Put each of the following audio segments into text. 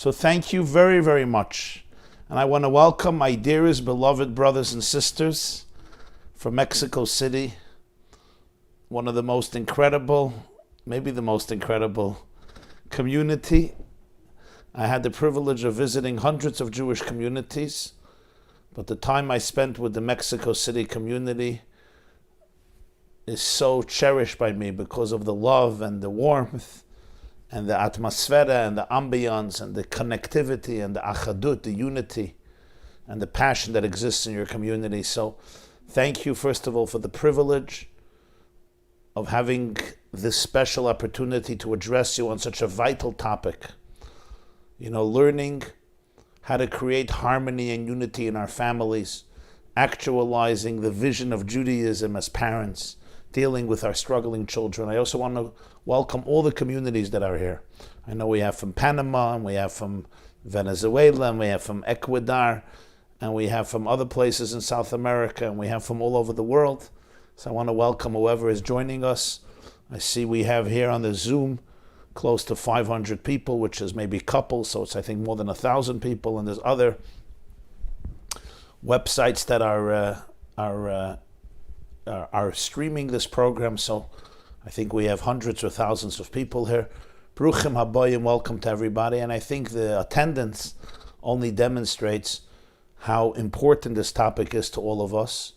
So thank you very, very much. And I want to welcome my dearest, beloved brothers and sisters from Mexico City, one of the most incredible, maybe the most incredible community. I had the privilege of visiting hundreds of Jewish communities, but the time I spent with the Mexico City community is so cherished by me because of the love and the warmth and the atmosphere and the ambiance and the connectivity and the achadut, the unity and the passion that exists in your community. So thank you, first of all, for the privilege of having this special opportunity to address you on such a vital topic. You know, learning how to create harmony and unity in our families, actualizing the vision of Judaism as parents, dealing with our struggling children. I also want to welcome all the communities that are here. I know we have from Panama, and we have from Venezuela, and we have from Ecuador, and we have from other places in South America, and we have from all over the world. So I want to welcome whoever is joining us. I see we have here on the Zoom close to 500 people, which is maybe couples, so it's I think more than 1,000 people, and there's other websites that are streaming this program, so I think we have hundreds or thousands of people here. Bruchim habayim, welcome to everybody, and I think the attendance only demonstrates how important this topic is to all of us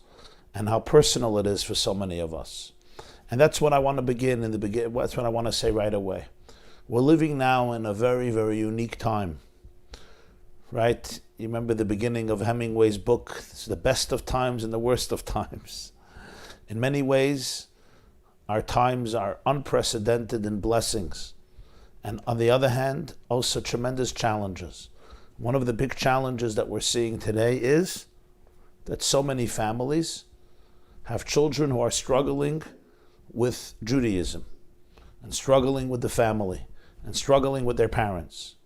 and how personal it is for so many of us. And that's what I want to begin in the beginning. That's what I want to say right away. We're living now in a very, very unique time, right? You remember the beginning of Hemingway's book, it's the best of times and the worst of times. In many ways, our times are unprecedented in blessings. And on the other hand, also tremendous challenges. One of the big challenges that we're seeing today is that so many families have children who are struggling with Judaism and struggling with the family and struggling with their parents.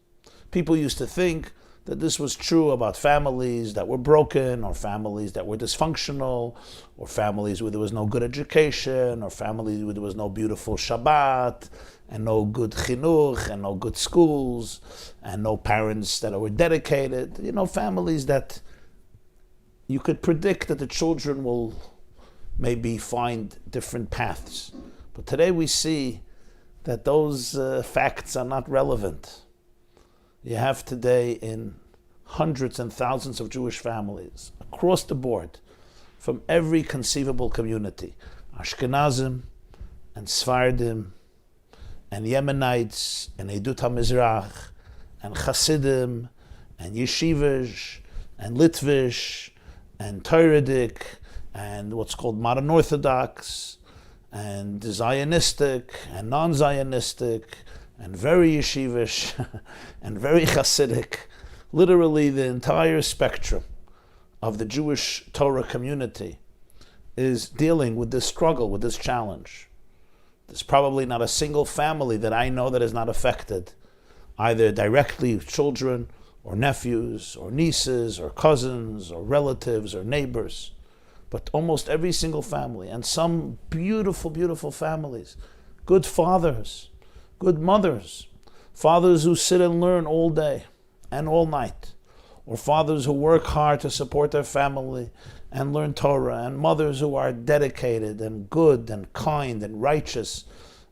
People used to think that this was true about families that were broken, or families that were dysfunctional, or families where there was no good education, or families where there was no beautiful Shabbat, and no good chinuch, and no good schools, and no parents that were dedicated. You know, families that you could predict that the children will maybe find different paths. But today we see that those facts are not relevant. You have today in hundreds and thousands of Jewish families across the board, from every conceivable community, Ashkenazim and Sfardim and Yemenites and Edut HaMizrach and Hasidim and Yeshivish and Litvish and Torahic and what's called modern Orthodox and Zionistic and non-Zionistic and very yeshivish and very Hasidic. Literally the entire spectrum of the Jewish Torah community is dealing with this struggle, with this challenge. There's probably not a single family that I know that is not affected, either directly children or nephews or nieces or cousins or relatives or neighbors, but almost every single family, and some beautiful, beautiful families, good fathers, good mothers, fathers who sit and learn all day and all night, or fathers who work hard to support their family and learn Torah, and mothers who are dedicated and good and kind and righteous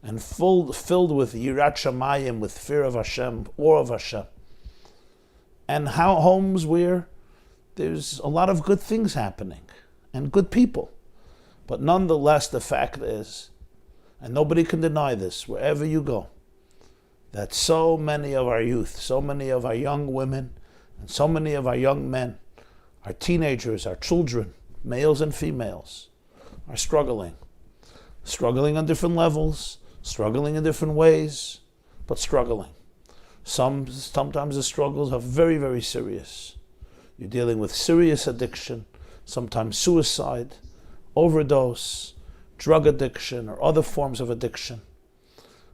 and filled with Yirat Shamayim, with fear of Hashem, awe of Hashem. And how homes where there's a lot of good things happening and good people. But nonetheless, the fact is, and nobody can deny this, wherever you go, that so many of our youth, so many of our young women, and so many of our young men, our teenagers, our children, males and females, are struggling on different levels, struggling in different ways, but struggling. Sometimes the struggles are very, very serious. You're dealing with serious addiction, sometimes suicide, overdose, drug addiction, or other forms of addiction,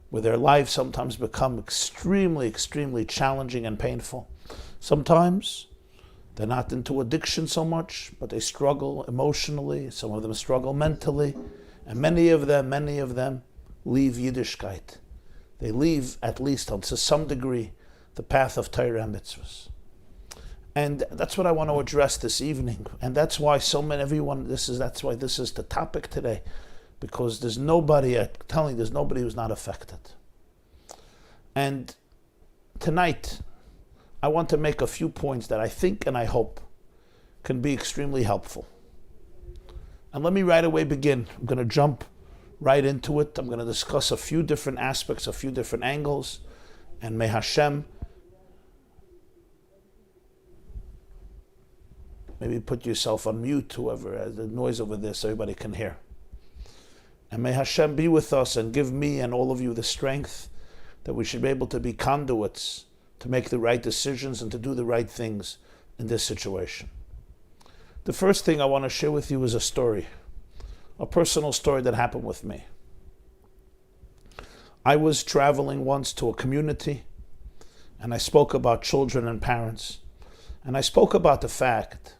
where their lives sometimes become extremely, extremely challenging and painful. Sometimes they're not into addiction so much, but they struggle emotionally. Some of them struggle mentally, and many of them leave Yiddishkeit. They leave, at least to some degree, the path of Torah and mitzvahs. And that's what I want to address this evening. And that's why that's why this is the topic today. Because there's nobody, I'm telling you, there's nobody who's not affected. And tonight, I want to make a few points that I think and I hope can be extremely helpful. And let me right away begin. I'm going to jump right into it. I'm going to discuss a few different aspects, a few different angles. And may Hashem maybe put yourself on mute, whoever, the noise over there so everybody can hear. And may Hashem be with us and give me and all of you the strength that we should be able to be conduits to make the right decisions and to do the right things in this situation. The first thing I want to share with you is a story, a personal story that happened with me. I was traveling once to a community and I spoke about children and parents. And I spoke about the fact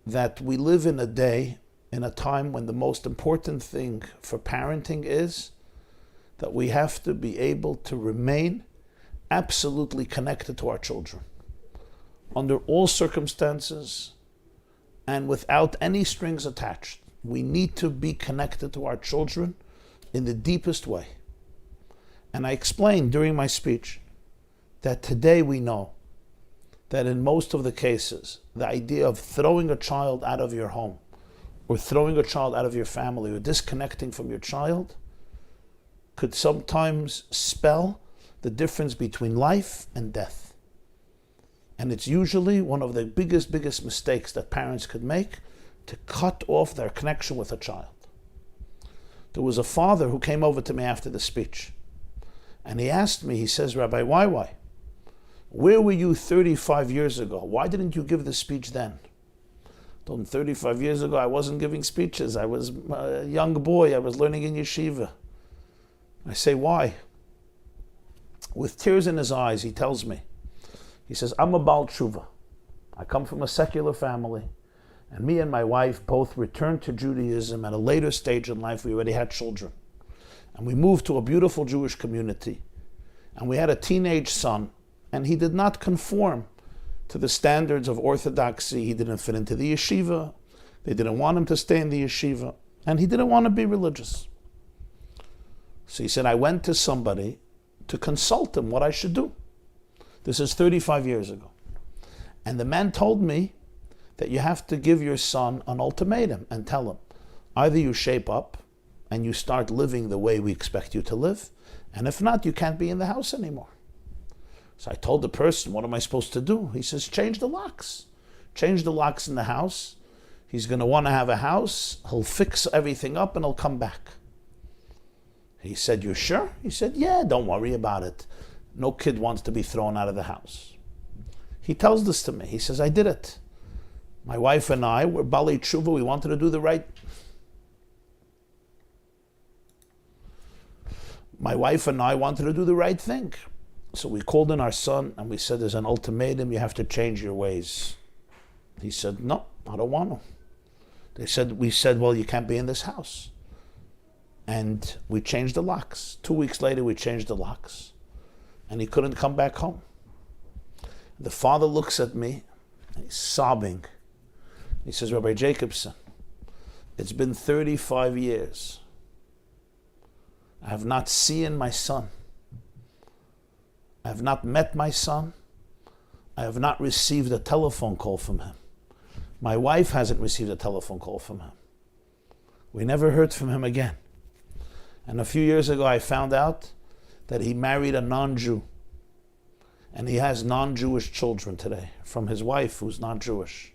that we live in a day, in a time when the most important thing for parenting is that we have to be able to remain absolutely connected to our children under all circumstances and without any strings attached. We need to be connected to our children in the deepest way. And I explained during my speech that today we know that in most of the cases, the idea of throwing a child out of your home or throwing a child out of your family or disconnecting from your child could sometimes spell the difference between life and death. And it's usually one of the biggest mistakes that parents could make, to cut off their connection with a child. There was a father who came over to me after the speech, and he asked me, he says, Rabbi, why? Where were you 35 years ago? Why didn't you give the speech then? I told him 35 years ago I wasn't giving speeches. I was a young boy. I was learning in yeshiva. I say, why? With tears in his eyes, he tells me, he says, I'm a Baal Tshuva. I come from a secular family, and me and my wife both returned to Judaism at a later stage in life. We already had children. And we moved to a beautiful Jewish community. And we had a teenage son, and he did not conform to the standards of orthodoxy. He didn't fit into the yeshiva. They didn't want him to stay in the yeshiva. And he didn't want to be religious. So he said, I went to somebody to consult him what I should do. This is 35 years ago. And the man told me that you have to give your son an ultimatum and tell him, either you shape up and you start living the way we expect you to live, and if not, you can't be in the house anymore. So I told the person, what am I supposed to do? He says, change the locks. Change the locks in the house. He's going to want to have a house. He'll fix everything up and he'll come back. He said, you sure? He said, yeah, don't worry about it. No kid wants to be thrown out of the house. He tells this to me. He says, I did it. My wife and I were Balei Tshuva. We wanted to do the right. My wife and I wanted to do the right thing. So we called in our son and we said, there's an ultimatum. You have to change your ways. He said, no, I don't want to. We said, well, you can't be in this house. And we changed the locks. 2 weeks later, we changed the locks. And he couldn't come back home. The father looks at me, and he's sobbing. He says, Rabbi Jacobson, it's been 35 years. I have not seen my son. I have not met my son. I have not received a telephone call from him. My wife hasn't received a telephone call from him. We never heard from him again. And a few years ago, I found out that he married a non-Jew. And he has non-Jewish children today from his wife, who's not Jewish.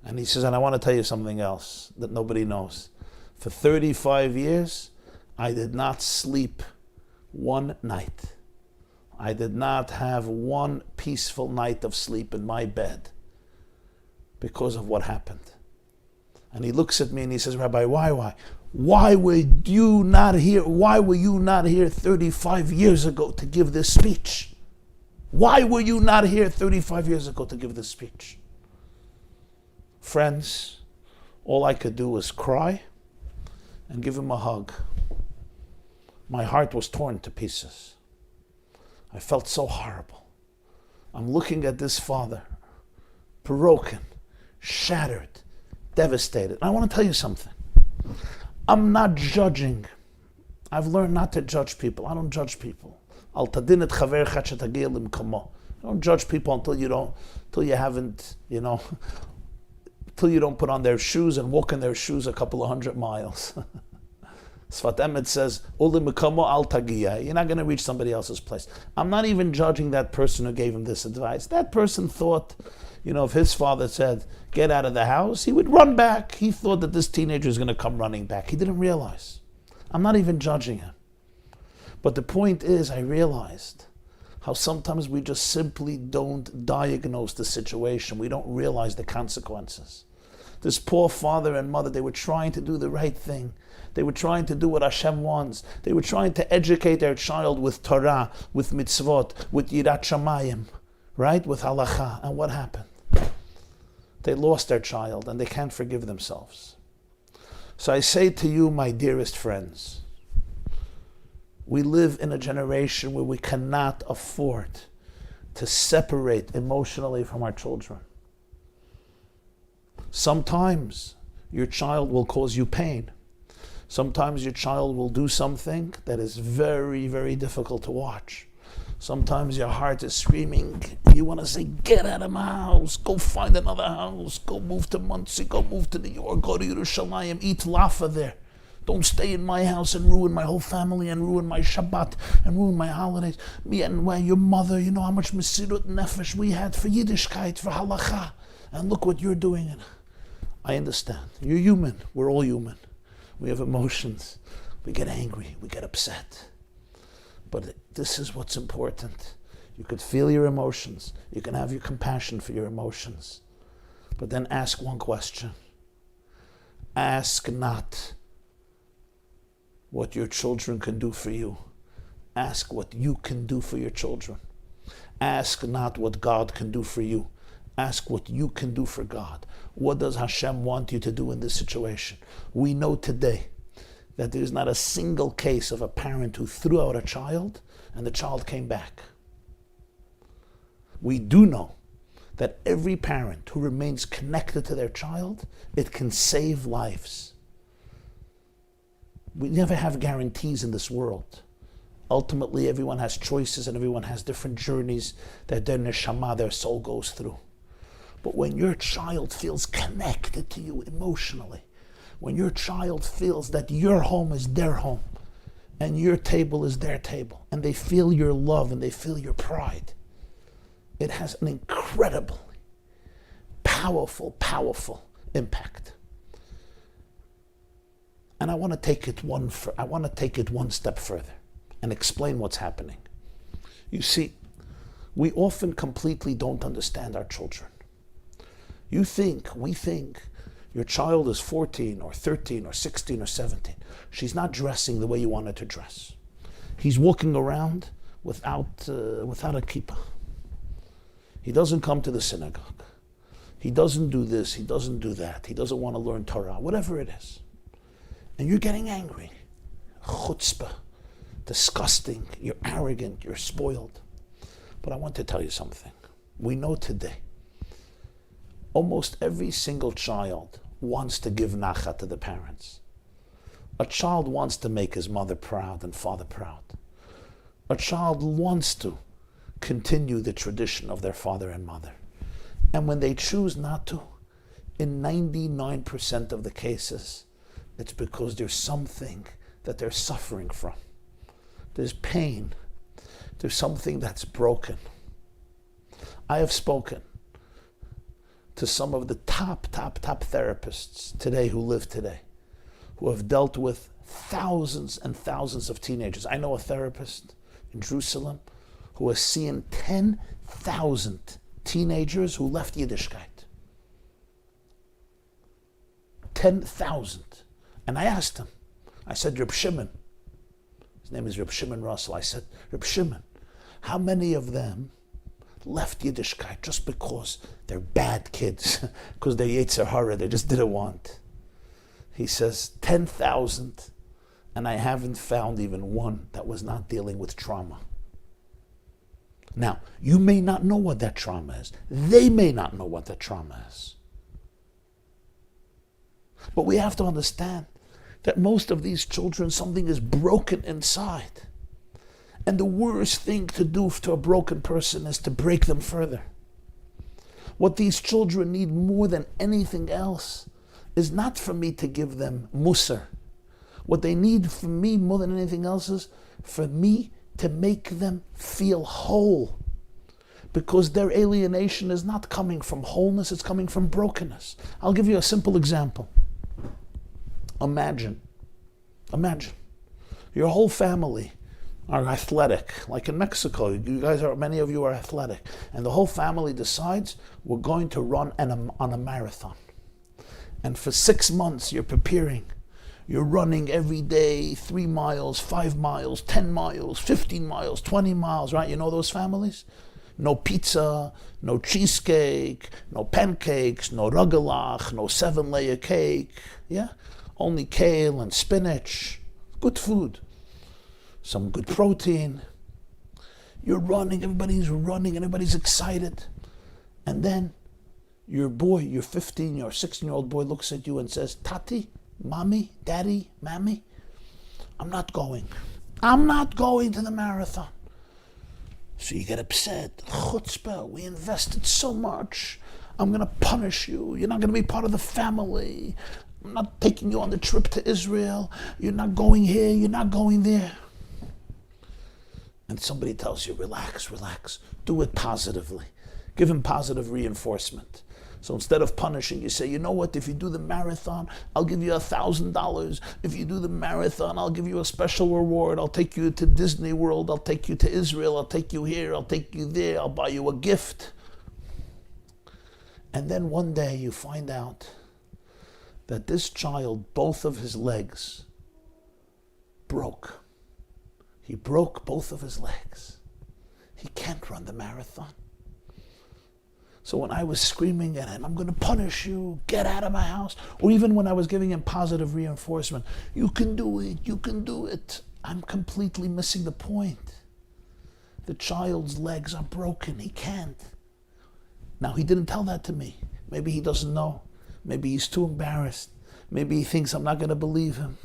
And he says, and I want to tell you something else that nobody knows. For 35 years, I did not sleep one night. I did not have one peaceful night of sleep in my bed because of what happened. And he looks at me and he says, Rabbi, why? Why were you not here? Why were you not here 35 years ago to give this speech? Why were you not here 35 years ago to give this speech? Friends, all I could do was cry and give him a hug. My heart was torn to pieces. I felt so horrible. I'm looking at this father, broken, shattered, devastated. And I want to tell you something. I'm not judging. I've learned not to judge people. I don't judge people. I don't judge people until you don't put on their shoes and walk in their shoes a couple of 100 miles. Sfat Emet says, you're not going to reach somebody else's place. I'm not even judging that person who gave him this advice. That person thought, if his father said, get out of the house, he would run back. He thought that this teenager is going to come running back. He didn't realize. I'm not even judging him. But the point is, I realized how sometimes we just simply don't diagnose the situation. We don't realize the consequences. This poor father and mother, they were trying to do the right thing. They were trying to do what Hashem wants. They were trying to educate their child with Torah, with mitzvot, with Yirat Shamayim, right? With halacha. And what happened? They lost their child and they can't forgive themselves. So I say to you, my dearest friends, we live in a generation where we cannot afford to separate emotionally from our children. Sometimes your child will cause you pain. Sometimes your child will do something that is very, very difficult to watch. Sometimes your heart is screaming and you want to say, get out of my house, go find another house, go move to Muncie, go move to New York, go to Yerushalayim, eat lafa there. Don't stay in my house and ruin my whole family and ruin my Shabbat and ruin my holidays. Me and your mother, you know how much Mesirut Nefesh we had for Yiddishkeit, for halacha. And look what you're doing. And I understand. You're human. We're all human. We have emotions. We get angry. We get upset. But this is what's important. You could feel your emotions. You can have your compassion for your emotions. But then ask one question. Ask not what your children can do for you. Ask what you can do for your children. Ask not what God can do for you. Ask what you can do for God. What does Hashem want you to do in this situation? We know today that there's not a single case of a parent who threw out a child and the child came back. We do know that every parent who remains connected to their child, it can save lives. We never have guarantees in this world. Ultimately, everyone has choices and everyone has different journeys that their neshama, their soul goes through. But when your child feels connected to you emotionally, when your child feels that your home is their home and your table is their table, and they feel your love and they feel your pride, it has an incredibly powerful, powerful impact. And I want to take it one step further and explain what's happening. You see, we often completely don't understand our children. We think your child is 14 or 13 or 16 or 17. She's not dressing the way you want her to dress. He's walking around without a kippah. He doesn't come to the synagogue. He doesn't do this, he doesn't do that. He doesn't want to learn Torah, whatever it is. And you're getting angry. Chutzpah, disgusting, you're arrogant, you're spoiled. But I want to tell you something. We know today, almost every single child wants to give nachat to the parents. A child wants to make his mother proud and father proud. A child wants to continue the tradition of their father and mother. And when they choose not to, in 99% of the cases, it's because there's something that they're suffering from. There's pain. There's something that's broken. I have spoken to some of the top therapists today who live today, who have dealt with thousands and thousands of teenagers. I know a therapist in Jerusalem who has seen 10,000 teenagers who left Yiddishkeit. 10,000. And I asked him, I said, Reb Shimon, his name is Reb Shimon Russell, I said, Reb Shimon, how many of them left Yiddishkeit just because they're bad kids, because they're Yetzer Hara, they just didn't want? He says, 10,000, and I haven't found even one that was not dealing with trauma. Now, you may not know what that trauma is. They may not know what that trauma is. But we have to understand that most of these children, something is broken inside. And the worst thing to do to a broken person is to break them further. What these children need more than anything else is not for me to give them musar. What they need from me more than anything else is for me to make them feel whole. Because their alienation is not coming from wholeness, it's coming from brokenness. I'll give you a simple example. Imagine, your whole family are athletic, like in Mexico. Many of you are athletic, and the whole family decides we're going to run on a marathon. And for 6 months you're preparing. You're running every day, 3 miles, 5 miles, 10 miles, 15 miles, 20 miles, right? You know those families? No pizza, no cheesecake, no pancakes, no rugelach, no 7-layer cake, yeah? Only kale and spinach, good food. Some good protein. You're running, everybody's running, and everybody's excited. And then your boy, your 15 or 16-year-old boy looks at you and says, Tati, Mommy, Daddy, Mammy, I'm not going. I'm not going to the marathon. So you get upset. Chutzpah, we invested so much. I'm going to punish you. You're not going to be part of the family. I'm not taking you on the trip to Israel. You're not going here. You're not going there. And somebody tells you, relax. Do it positively. Give him positive reinforcement. So instead of punishing, you say, you know what, if you do the marathon, I'll give you $1,000. If you do the marathon, I'll give you a special reward. I'll take you to Disney World. I'll take you to Israel. I'll take you here. I'll take you there. I'll buy you a gift. And then one day you find out that this child, both of his legs broke. He broke both of his legs. He can't run the marathon. So when I was screaming at him, I'm going to punish you, get out of my house, or even when I was giving him positive reinforcement, you can do it, I'm completely missing the point. The child's legs are broken. He can't. Now, he didn't tell that to me. Maybe he doesn't know. Maybe he's too embarrassed. Maybe he thinks I'm not going to believe him.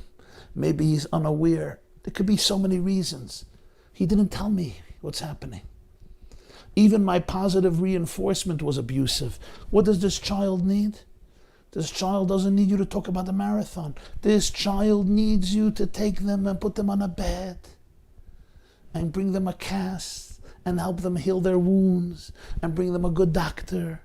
Maybe he's unaware. There could be so many reasons. He didn't tell me what's happening. Even my positive reinforcement was abusive. What does this child need? This child doesn't need you to talk about the marathon. This child needs you to take them and put them on a bed and bring them a cast and help them heal their wounds and bring them a good doctor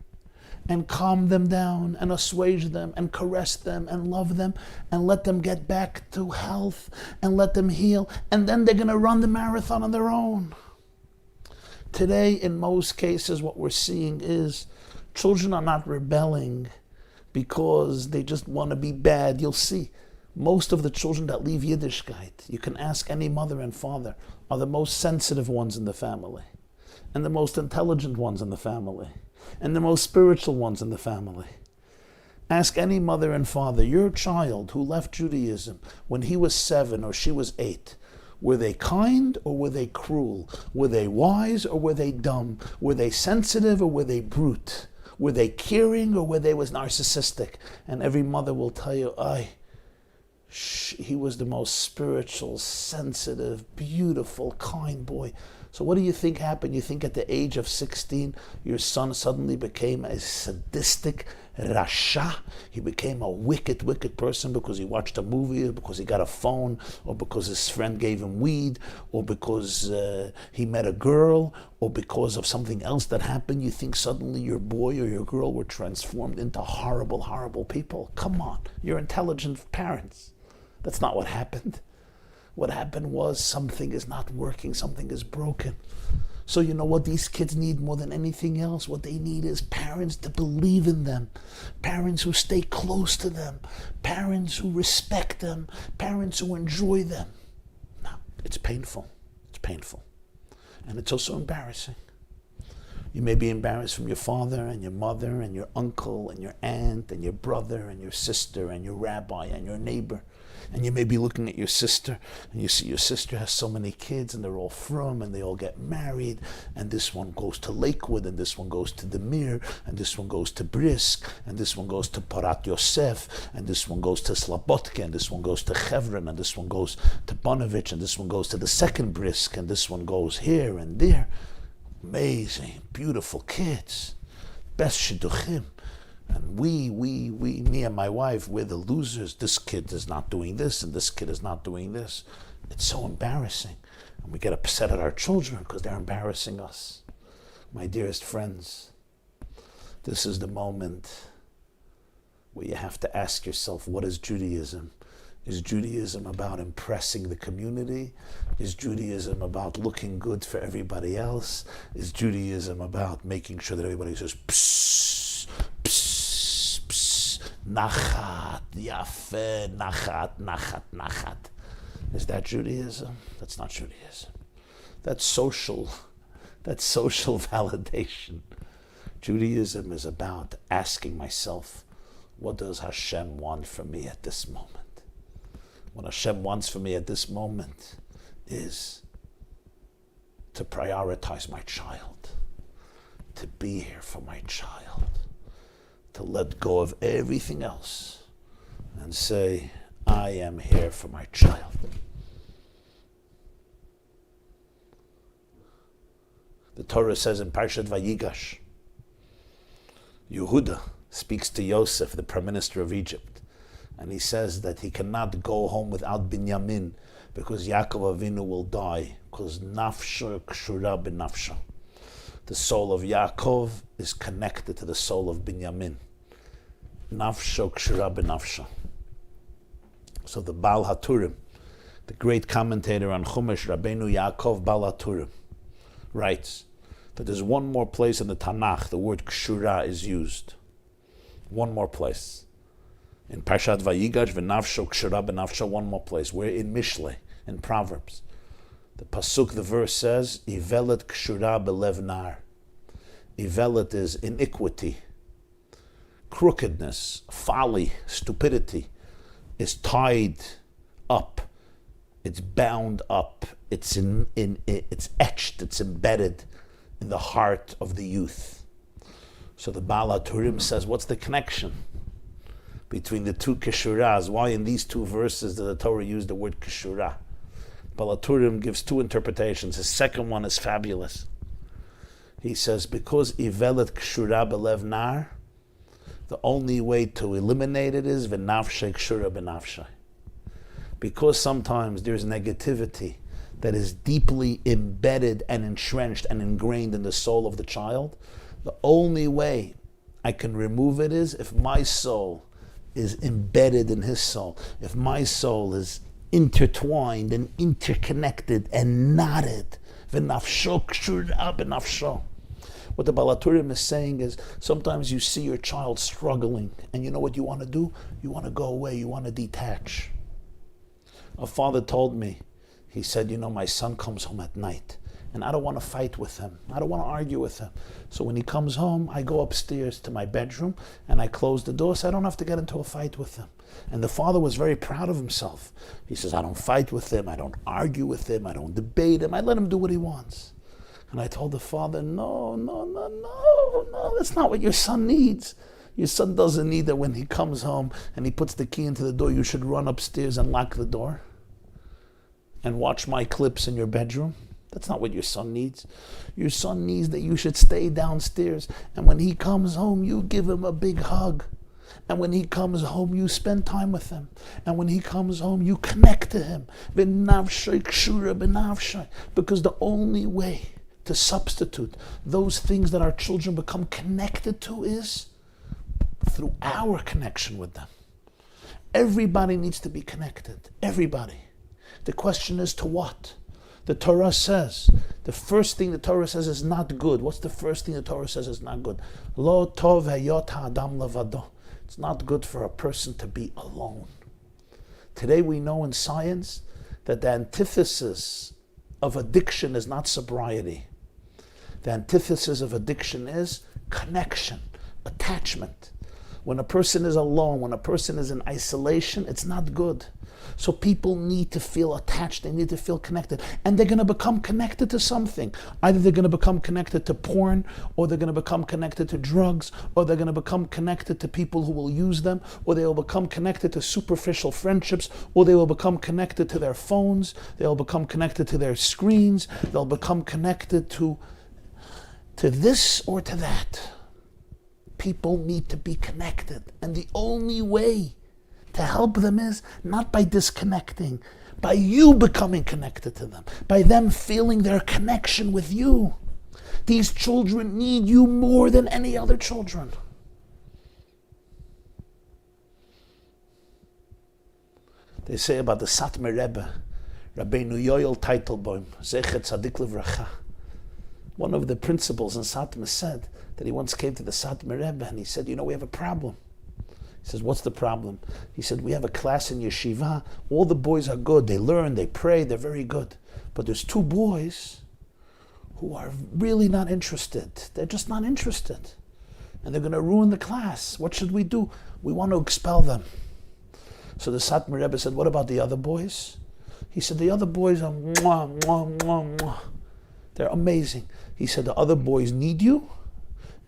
and calm them down and assuage them and caress them and love them and let them get back to health and let them heal. And then they're going to run the marathon on their own. Today, in most cases, what we're seeing is children are not rebelling because they just want to be bad. You'll see most of the children that leave Yiddishkeit, you can ask any mother and father, are the most sensitive ones in the family and the most intelligent ones in the family and the most spiritual ones in the family. Ask any mother and father, your child who left Judaism when he was 7 or she was 8, were they kind or were they cruel? Were they wise or were they dumb? Were they sensitive or were they brute? Were they caring or were they was narcissistic? And every mother will tell you, he was the most spiritual, sensitive, beautiful, kind boy. So what do you think happened? You think at the age of 16, your son suddenly became a sadistic rasha? He became a wicked, wicked person because he watched a movie, or because he got a phone, or because his friend gave him weed, or because he met a girl, or because of something else that happened. You think suddenly your boy or your girl were transformed into horrible, horrible people. Come on, you're intelligent parents. That's not what happened. What happened was something is not working, something is broken. So you know what these kids need more than anything else? What they need is parents to believe in them, parents who stay close to them, parents who respect them, parents who enjoy them. Now, it's painful. It's painful. And it's also embarrassing. You may be embarrassed from your father and your mother and your uncle and your aunt and your brother and your sister and your rabbi and your neighbor. And you may be looking at your sister, and you see your sister has so many kids, and they're all from, and they all get married, and this one goes to Lakewood, and this one goes to Demir, and this one goes to Brisk, and this one goes to Parat Yosef, and this one goes to Slabotke, and this one goes to Chevron, and this one goes to Bonovich, and this one goes to the second Brisk, and this one goes here and there. Amazing, beautiful kids. Best shidduchim. And we, me and my wife, we're the losers. This kid is not doing this, and this kid is not doing this. It's so embarrassing. And we get upset at our children because they're embarrassing us. My dearest friends, this is the moment where you have to ask yourself, what is Judaism? Is Judaism about impressing the community? Is Judaism about looking good for everybody else? Is Judaism about making sure that everybody says, psst, psst, psst, nachat, yafeh, nachat, nachat, nachat? Is that Judaism? That's not Judaism. That's social validation. Judaism is about asking myself, what does Hashem want from me at this moment? What Hashem wants from me at this moment is to prioritize my child, to be here for my child, to let go of everything else and say, I am here for my child. The Torah says in Parshat Vayigash, Yehuda speaks to Yosef, the prime minister of Egypt, and he says that he cannot go home without Binyamin because Yaakov Avinu will die, because nafsho kshura b'nafsho. The soul of Yaakov is connected to the soul of Binyamin. Nafsho kshura b'nafsho. So the Baal HaTurim, the great commentator on Chumash, Rabbeinu Yaakov Baal HaTurim, writes that there's one more place in the Tanakh the word kshura is used. One more place. In Parshat Vayigash, v'nafsho kshura b'nafsho, one more place. We're in Mishle, in Proverbs. The pasuk, the verse says, Ivelet kshura b'lev nar. Ivelet is iniquity, crookedness, folly, stupidity is tied up. It's bound up. It's it's etched. It's embedded in the heart of the youth. So the Baal HaTurim says, what's the connection between the two keshuras? Why in these two verses does the Torah use the word keshura? Baal HaTurim gives two interpretations. His second one is fabulous. He says, because ivelet keshura belev nar, the only way to eliminate it is v'nafshe keshura b'nafshe. Because sometimes there's negativity that is deeply embedded and entrenched and ingrained in the soul of the child, the only way I can remove it is if my soul is embedded in his soul, if my soul is intertwined and interconnected and knotted. V'nafsho kshura b'nafsho. What the Baal HaTurim is saying is, sometimes you see your child struggling, and you know what you want to do? You want to go away, you want to detach. A father told me, he said, my son comes home at night, and I don't want to fight with him. I don't want to argue with him. So when he comes home, I go upstairs to my bedroom, and I close the door so I don't have to get into a fight with him. And the father was very proud of himself. He says, I don't fight with him, I don't argue with him, I don't debate him, I let him do what he wants. And I told the father, no, that's not what your son needs. Your son doesn't need that when he comes home and he puts the key into the door, you should run upstairs and lock the door and watch my clips in your bedroom. That's not what your son needs. Your son needs that you should stay downstairs, and when he comes home, you give him a big hug. And when he comes home, you spend time with him. And when he comes home, you connect to him. Because the only way to substitute those things that our children become connected to is through our connection with them. Everybody needs to be connected. Everybody. The question is to what? The Torah says, the first thing the Torah says is not good. What's the first thing the Torah says is not good? Lo tov hayot ha'adam levado. It's not good for a person to be alone. Today we know in science that the antithesis of addiction is not sobriety. The antithesis of addiction is connection, attachment. When a person is alone, when a person is in isolation, it's not good. So people need to feel attached, they need to feel connected. And they're going to become connected to something. Either they're going to become connected to porn, or they're going to become connected to drugs, or they're going to become connected to people who will use them, or they will become connected to superficial friendships, or they will become connected to their phones, they'll become connected to their screens, they'll become connected to this or to that. People need to be connected. And the only way to help them is not by disconnecting, by you becoming connected to them, by them feeling their connection with you. These children need you more than any other children. They say about the Satmar Rebbe, Rabbeinu Yoel Teitelbaum, Zecher Tzadik Livracha. One of the principals in Satmar said that he once came to the Satmar Rebbe and he said, we have a problem. He says, what's the problem? He said, we have a class in yeshiva. All the boys are good. They learn, they pray, they're very good. But there's 2 boys who are really not interested. They're just not interested. And they're going to ruin the class. What should we do? We want to expel them. So the Satmar Rebbe said, what about the other boys? He said, the other boys are mwah, mwah, mwah, mwah. They're amazing. He said, the other boys need you.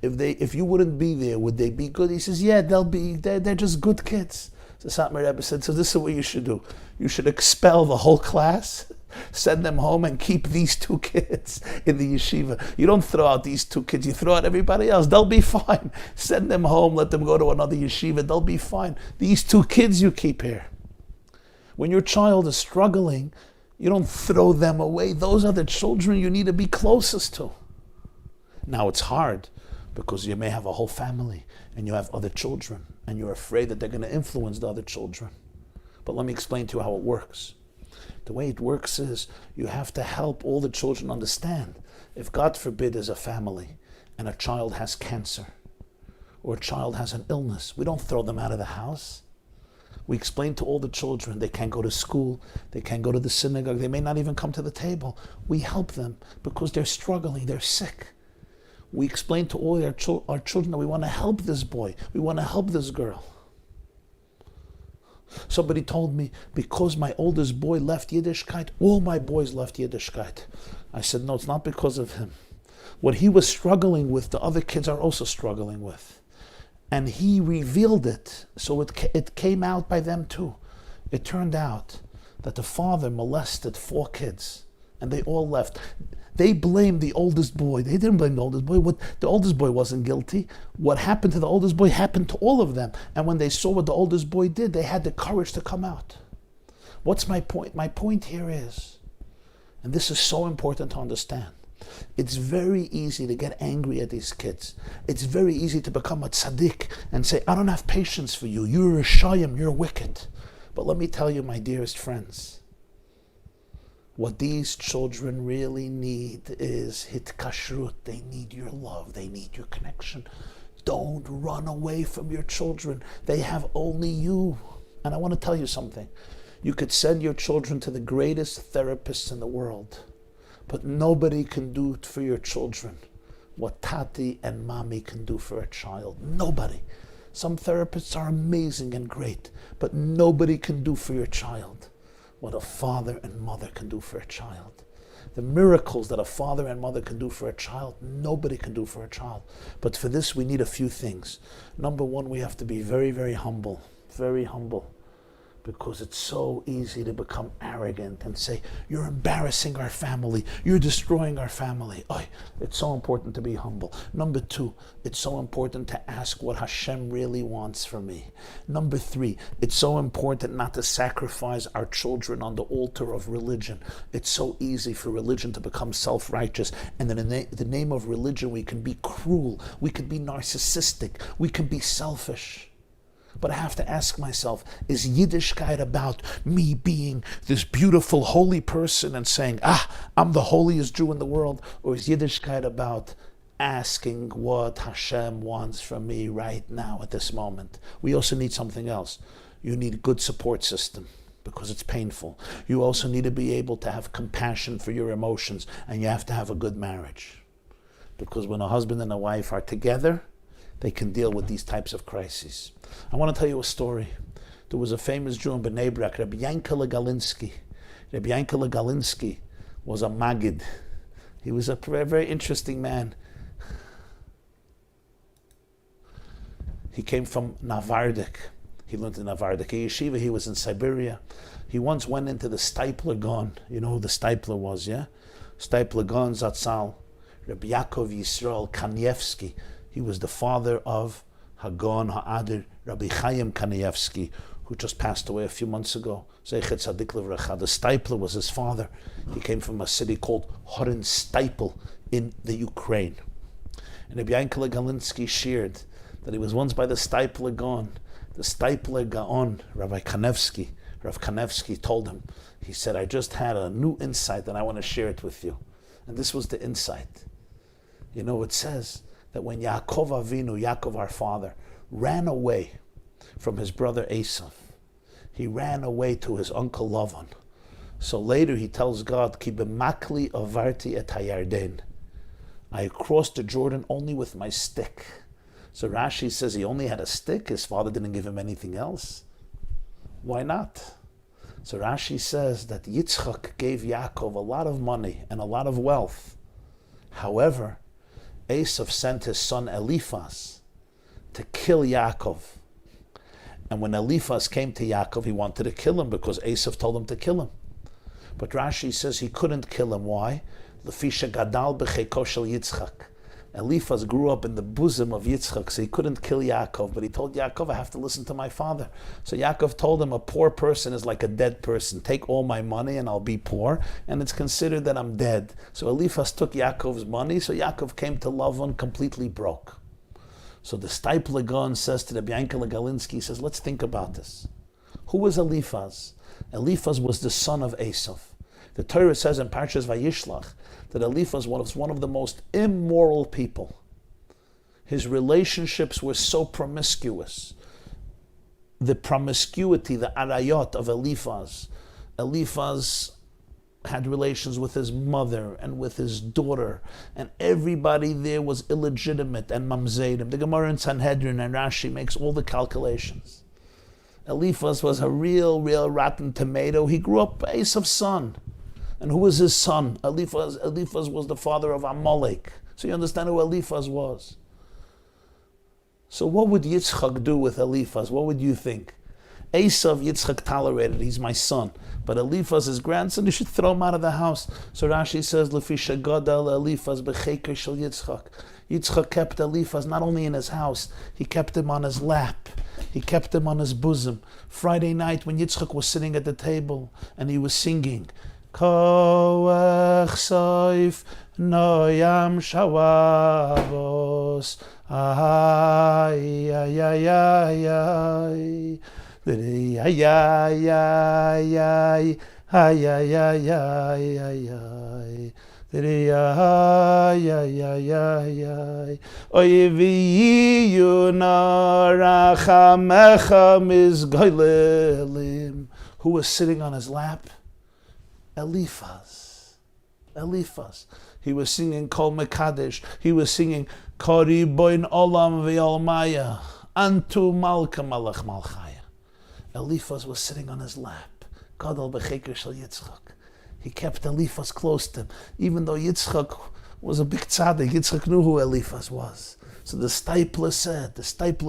If you wouldn't be there, would they be good? He says, yeah, they're just good kids. So Satmar Rebbe said, so this is what you should do. You should expel the whole class, send them home, and keep these 2 kids in the yeshiva. You don't throw out these 2 kids, you throw out everybody else. They'll be fine. Send them home, let them go to another yeshiva, they'll be fine. These 2 kids you keep here. When your child is struggling, you don't throw them away. Those are the children you need to be closest to. Now it's hard because you may have a whole family and you have other children and you're afraid that they're going to influence the other children. But let me explain to you how it works. The way it works is you have to help all the children understand. If God forbid there's a family and a child has cancer or a child has an illness, we don't throw them out of the house. We explain to all the children they can't go to school, they can't go to the synagogue, they may not even come to the table. We help them because they're struggling, they're sick. We explain to all our children that we want to help this boy, we want to help this girl. Somebody told me, because my oldest boy left Yiddishkeit, all my boys left Yiddishkeit. I said, no, it's not because of him. What he was struggling with, the other kids are also struggling with. And he revealed it, so it came out by them too. It turned out that the father molested 4 kids, and they all left. They blamed the oldest boy. They didn't blame the oldest boy. The oldest boy wasn't guilty. What happened to the oldest boy happened to all of them. And when they saw what the oldest boy did, they had the courage to come out. What's my point? My point here is, and this is so important to understand, it's very easy to get angry at these kids. It's very easy to become a tzaddik and say, I don't have patience for you. You're a shayim, you're wicked. But let me tell you, my dearest friends, what these children really need is hitkashrut. They need your love. They need your connection. Don't run away from your children. They have only you. And I want to tell you something. You could send your children to the greatest therapists in the world, but nobody can do for your children what Tati and Mommy can do for a child. Nobody. Some therapists are amazing and great, but nobody can do for your child what a father and mother can do for a child. The miracles that a father and mother can do for a child, nobody can do for a child. But for this, we need a few things. Number one, we have to be very, very humble. Very humble. Because it's so easy to become arrogant and say, you're embarrassing our family, you're destroying our family. It's so important to be humble. Number two, it's so important to ask what Hashem really wants from me. Number three, it's so important not to sacrifice our children on the altar of religion. It's so easy for religion to become self-righteous, and in the name of religion we can be cruel, we can be narcissistic, we can be selfish. But I have to ask myself, is Yiddishkeit about me being this beautiful, holy person and saying, I'm the holiest Jew in the world? Or is Yiddishkeit about asking what Hashem wants from me right now at this moment? We also need something else. You need a good support system because it's painful. You also need to be able to have compassion for your emotions, and you have to have a good marriage. Because when a husband and a wife are together, they can deal with these types of crises. I want to tell you a story. There was a famous Jew in Bnei Brak, Rabbi Yankele Galinsky. Rabbi Yankele Galinsky was a Maggid. He was a very, very interesting man. He came from Navardik. He learned in Navardik Yeshiva. He was in Siberia. He once went into the Stipler Gaon. You know who the Stipler was, yeah? Stipler Gaon Zatzal. Rabbi Yaakov Yisrael Kanievsky. He was the father of Hagon Ha'adir, Rabbi Chaim Kanievsky, who just passed away a few months ago. Zeichet Tzadik Livracha. The Stipler was his father. He came from a city called Horin Stipel in the Ukraine. And Rabbi Yankele Galinsky shared that he was once by the Stipler Gaon. The Stipler Gaon, Rabbi Kanevsky, Rav Kanevsky told him, he said, I just had a new insight and I want to share it with you. And this was the insight. You know, it says that when Yaakov Avinu, Yaakov our father, ran away from his brother Esav, he ran away to his uncle Lavan. So later he tells God, Ki b'makli avarti et hayarden. I crossed the Jordan only with my stick. So Rashi says he only had a stick, his father didn't give him anything else. Why not? So Rashi says that Yitzchak gave Yaakov a lot of money and a lot of wealth. However, Esav sent his son Eliphaz to kill Yaakov. And when Eliphaz came to Yaakov, he wanted to kill him because Esav told him to kill him. But Rashi says he couldn't kill him. Why? Lefisha gadal b'cheiko shel Yitzchak. Eliphaz grew up in the bosom of Yitzchak, so he couldn't kill Yaakov, but he told Yaakov, I have to listen to my father. So Yaakov told him, a poor person is like a dead person. Take all my money and I'll be poor, and it's considered that I'm dead. So Eliphaz took Yaakov's money, so Yaakov came to Lavan completely broke. So the Stipler Gaon says to the Yankele Galinsky, he says, let's think about this. Who was Eliphaz? Eliphaz was the son of Esav. The Torah says in Parshas Vayishlach that Eliphaz was one of the most immoral people. His relationships were so promiscuous. The promiscuity, the arayot of Eliphaz. Eliphaz had relations with his mother and with his daughter, and everybody there was illegitimate and mamzerim. The Gemara in Sanhedrin and Rashi makes all the calculations. Eliphaz was a real rotten tomato. He grew up Esav's son. And who was his son? Eliphaz was the father of Amalek. So you understand who Eliphaz was. So what would Yitzchak do with Eliphaz? What would you think? Esav, Yitzchak tolerated, he's my son. But Eliphaz, his grandson, you should throw him out of the house. So Rashi says, Lefisha gadal Eliphaz b'cheker shel Yitzchak. Yitzchak kept Eliphaz not only in his house, he kept him on his lap. He kept him on his bosom. Friday night when Yitzchak was sitting at the table and he was singing, Koach soif noyam shawavos ay ay ay ay ay ay ay ay ay ay ay ay ay ay oyevi yunarachamecha mizgoylelim. Who was sitting on his lap? Eliphaz. He was singing Kol Mekadesh. He was singing Kori Boin Olam V'Olmaya Antu Malka Malach Malchaya. Eliphaz was sitting on his lap. Gadol B'Cheker Shel Yitzchak. He kept Eliphaz close to him. Even though Yitzchak was a big tzaddik, Yitzchak knew who Eliphaz was. So the Stipler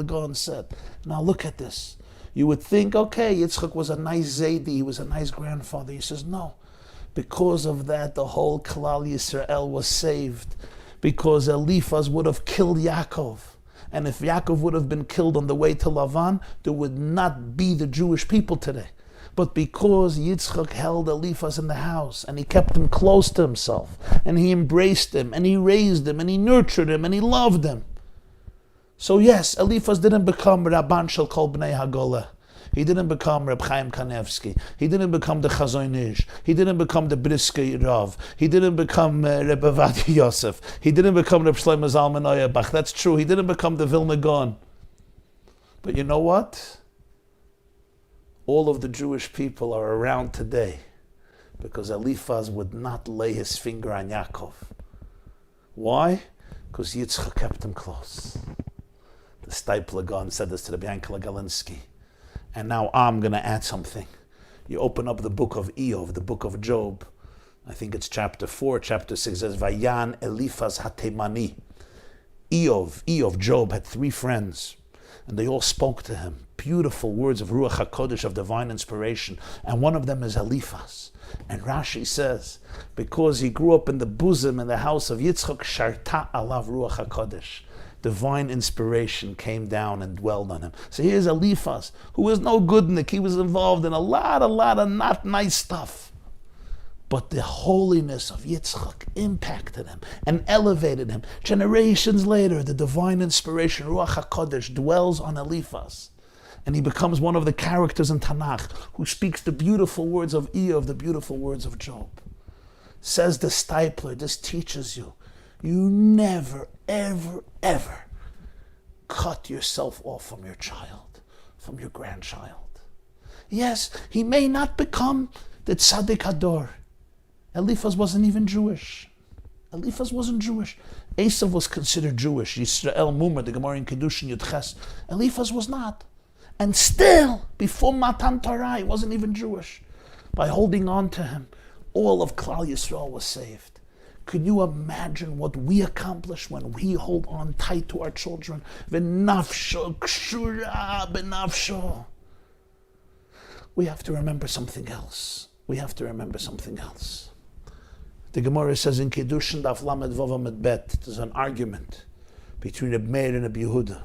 Gaon said, now look at this. You would think, okay, Yitzchak was a nice Zaidi, he was a nice grandfather. He says, no. Because of that, the whole Klal Yisrael was saved. Because Eliphaz would have killed Yaakov. And if Yaakov would have been killed on the way to Lavan, there would not be the Jewish people today. But because Yitzchak held Eliphaz in the house, and he kept him close to himself, and he embraced him, and he raised him, and he nurtured him, and he loved him. So yes, Eliphaz didn't become Rabban Shel Kol Bnei Hagolah. He didn't become Reb Chaim Kanevsky. He didn't become the Chazon Ish. He didn't become the Brisker Rav. He didn't become Reb Avad Yosef. He didn't become Reb Shlomo Zalman Auerbach. That's true. He didn't become the Vilna Gaon. But you know what? All of the Jewish people are around today because Eliphaz would not lay his finger on Yaakov. Why? Because Yitzchak kept him close. The Stipler gun said this to the Bianca Galinsky. And now I'm going to add something. You open up the book of Eov, the book of Job. I think it's chapter 4, chapter 6 says, Vayan Eliphaz Hatemani. Eov, Job, had 3 friends. And they all spoke to him. Beautiful words of Ruach HaKodesh, of divine inspiration. And one of them is Eliphaz. And Rashi says, because he grew up in the bosom in the house of Yitzchak, Sharta Alav Ruach HaKodesh. Divine inspiration came down and dwelled on him. So here's Eliphaz, who was no goodnik. He was involved in a lot of not nice stuff. But the holiness of Yitzchak impacted him and elevated him. Generations later, the divine inspiration, Ruach HaKodesh, dwells on Eliphaz. And he becomes one of the characters in Tanakh who speaks the beautiful words of Eov, the beautiful words of Job. Says the Stipler, this teaches you, you never, ever, ever cut yourself off from your child, from your grandchild. Yes, he may not become the Tzaddik Hador. Eliphaz wasn't even Jewish. Eliphaz wasn't Jewish. Esav was considered Jewish. Yisrael Mumar, the Gemara in Kedushin Yudches. Eliphaz was not. And still, before Matan Torah, he wasn't even Jewish. By holding on to him, all of Klal Yisrael was saved. Could you imagine what we accomplish when we hold on tight to our children? V'nafsho kshura b'nafsho. We have to remember something else. The Gemara says in Kedushin Daf Lamed Vav Amud Bet, there's an argument between Reb Meir and Reb Yehuda.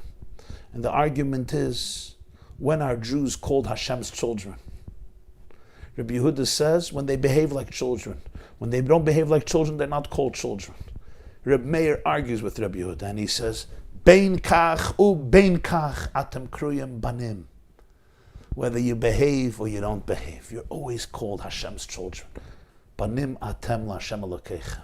And the argument is, when are Jews called Hashem's children? Rabbi Yehuda says, when they behave like children. When they don't behave like children, they're not called children. Reb Meir argues with Rabbi Yehuda, and he says, Bein kach u bein kach atem kruyim banim. Whether you behave or you don't behave, you're always called Hashem's children. Banim atem l'Hashem Elokeichem.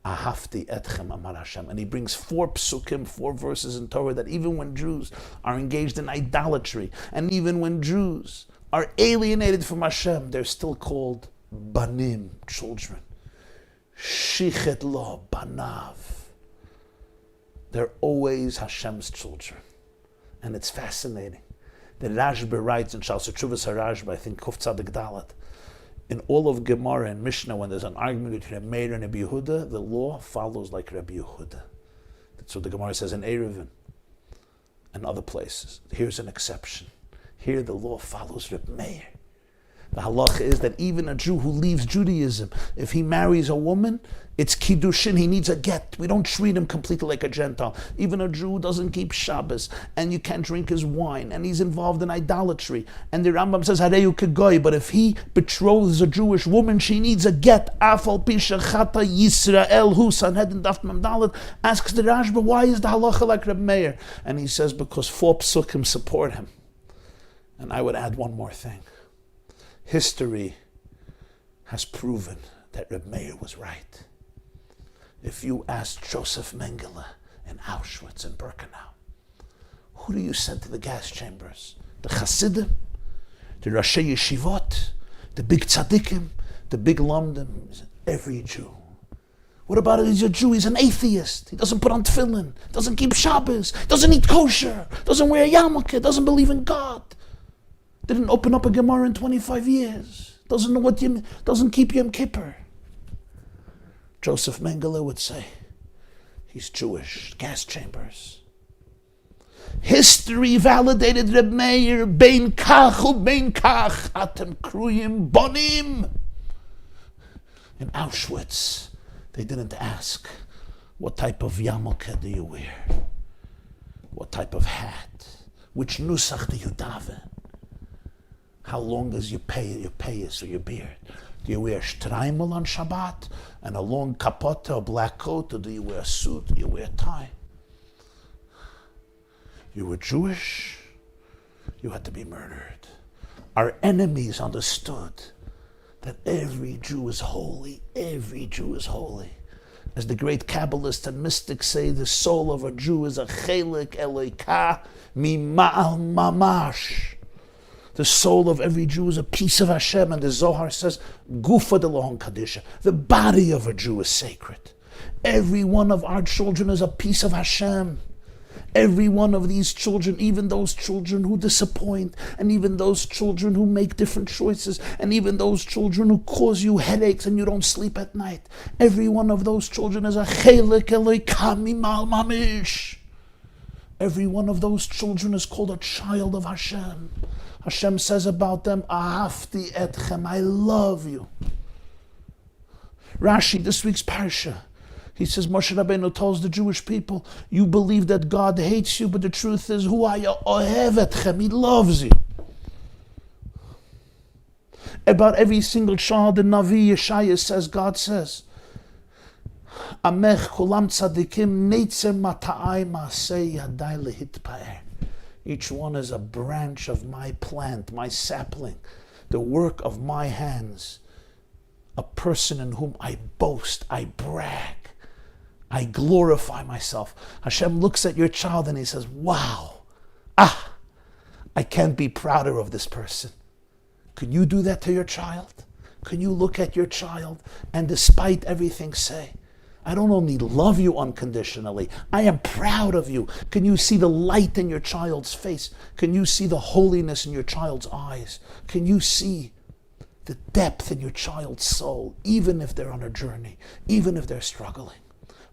Ahafti etchem amar Hashem. And he brings 4 psukim, 4 verses in Torah that even when Jews are engaged in idolatry, and even when Jews are alienated from Hashem, they're still called banim, children. Shichet lo banav. They're always Hashem's children. And it's fascinating. The Rashba writes in Shalsa Chuvas HaRashba, I think Kuf Tzadik Dalet, in all of Gemara and Mishnah, when there's an argument between Reb Meir and Rabbi Yehuda, the law follows like Rabbi Yehuda. That's what the Gemara says in Eruvin and other places. Here's an exception. Here the law follows Reb Meir. The halacha is that even a Jew who leaves Judaism, if he marries a woman, it's kiddushin, he needs a get. We don't treat him completely like a Gentile. Even a Jew who doesn't keep Shabbos, and you can't drink his wine, and he's involved in idolatry. And the Rambam says, Hareyu kegoy, but if he betroths a Jewish woman, she needs a get. Afal pisha chata Yisrael hu Sanhedrin daf mem dalet. Asks the Rashba, why is the halacha like Reb Meir? And he says, because 4 psukim support him. And I would add one more thing. History has proven that Reb Meir was right. If you ask Joseph Mengele in Auschwitz and Birkenau, who do you send to the gas chambers? The Hasidim, the Rashi Yeshivot, the big tzaddikim, the big lamdim, every Jew. What about it? He's a Jew, he's an atheist. He doesn't put on tefillin, doesn't keep Shabbos, doesn't eat kosher, doesn't wear a yarmulke, doesn't believe in God. Didn't open up a Gemara in 25 years. Doesn't know doesn't keep Yom Kippur. Joseph Mengele would say, he's Jewish. Gas chambers. History validated Reb Meir, bein kach u bein kach, atem kruyim bonim. In Auschwitz, they didn't ask, what type of yarmulke do you wear? What type of hat? Which nusach do you daven? How long does your payas or your beard? Do you wear shtreimel on Shabbat and a long kapota, a black coat, or do you wear a suit? Do you wear a tie? You were Jewish, you had to be murdered. Our enemies understood that every Jew is holy. Every Jew is holy. As the great Kabbalists and mystics say, the soul of a Jew is a chelik eloka mima'al mamash. The soul of every Jew is a piece of Hashem, and the Zohar says, Gufa de Lohon Kadisha. The body of a Jew is sacred. Every one of our children is a piece of Hashem. Every one of these children, even those children who disappoint, and even those children who make different choices, and even those children who cause you headaches and you don't sleep at night, every one of those children is a chelik Eloka mimal mamish. Every one of those children is called a child of Hashem. Hashem says about them, Ahavti etchem, I love you. Rashi, this week's parsha, he says, Moshe Rabbeinu tells the Jewish people, you believe that God hates you, but the truth is, Hu haya ohev etchem, he loves you. About every single child in Navi Yeshaya says, God says, Amech kulam tzadikim neitzer mata'ai ma'aseh yadai lehitpaer. Each one is a branch of my plant, my sapling, the work of my hands, a person in whom I boast, I brag, I glorify myself. Hashem looks at your child and he says, wow, I can't be prouder of this person. Can you do that to your child? Can you look at your child and despite everything say, I don't only love you unconditionally, I am proud of you. Can you see the light in your child's face? Can you see the holiness in your child's eyes? Can you see the depth in your child's soul, even if they're on a journey, even if they're struggling?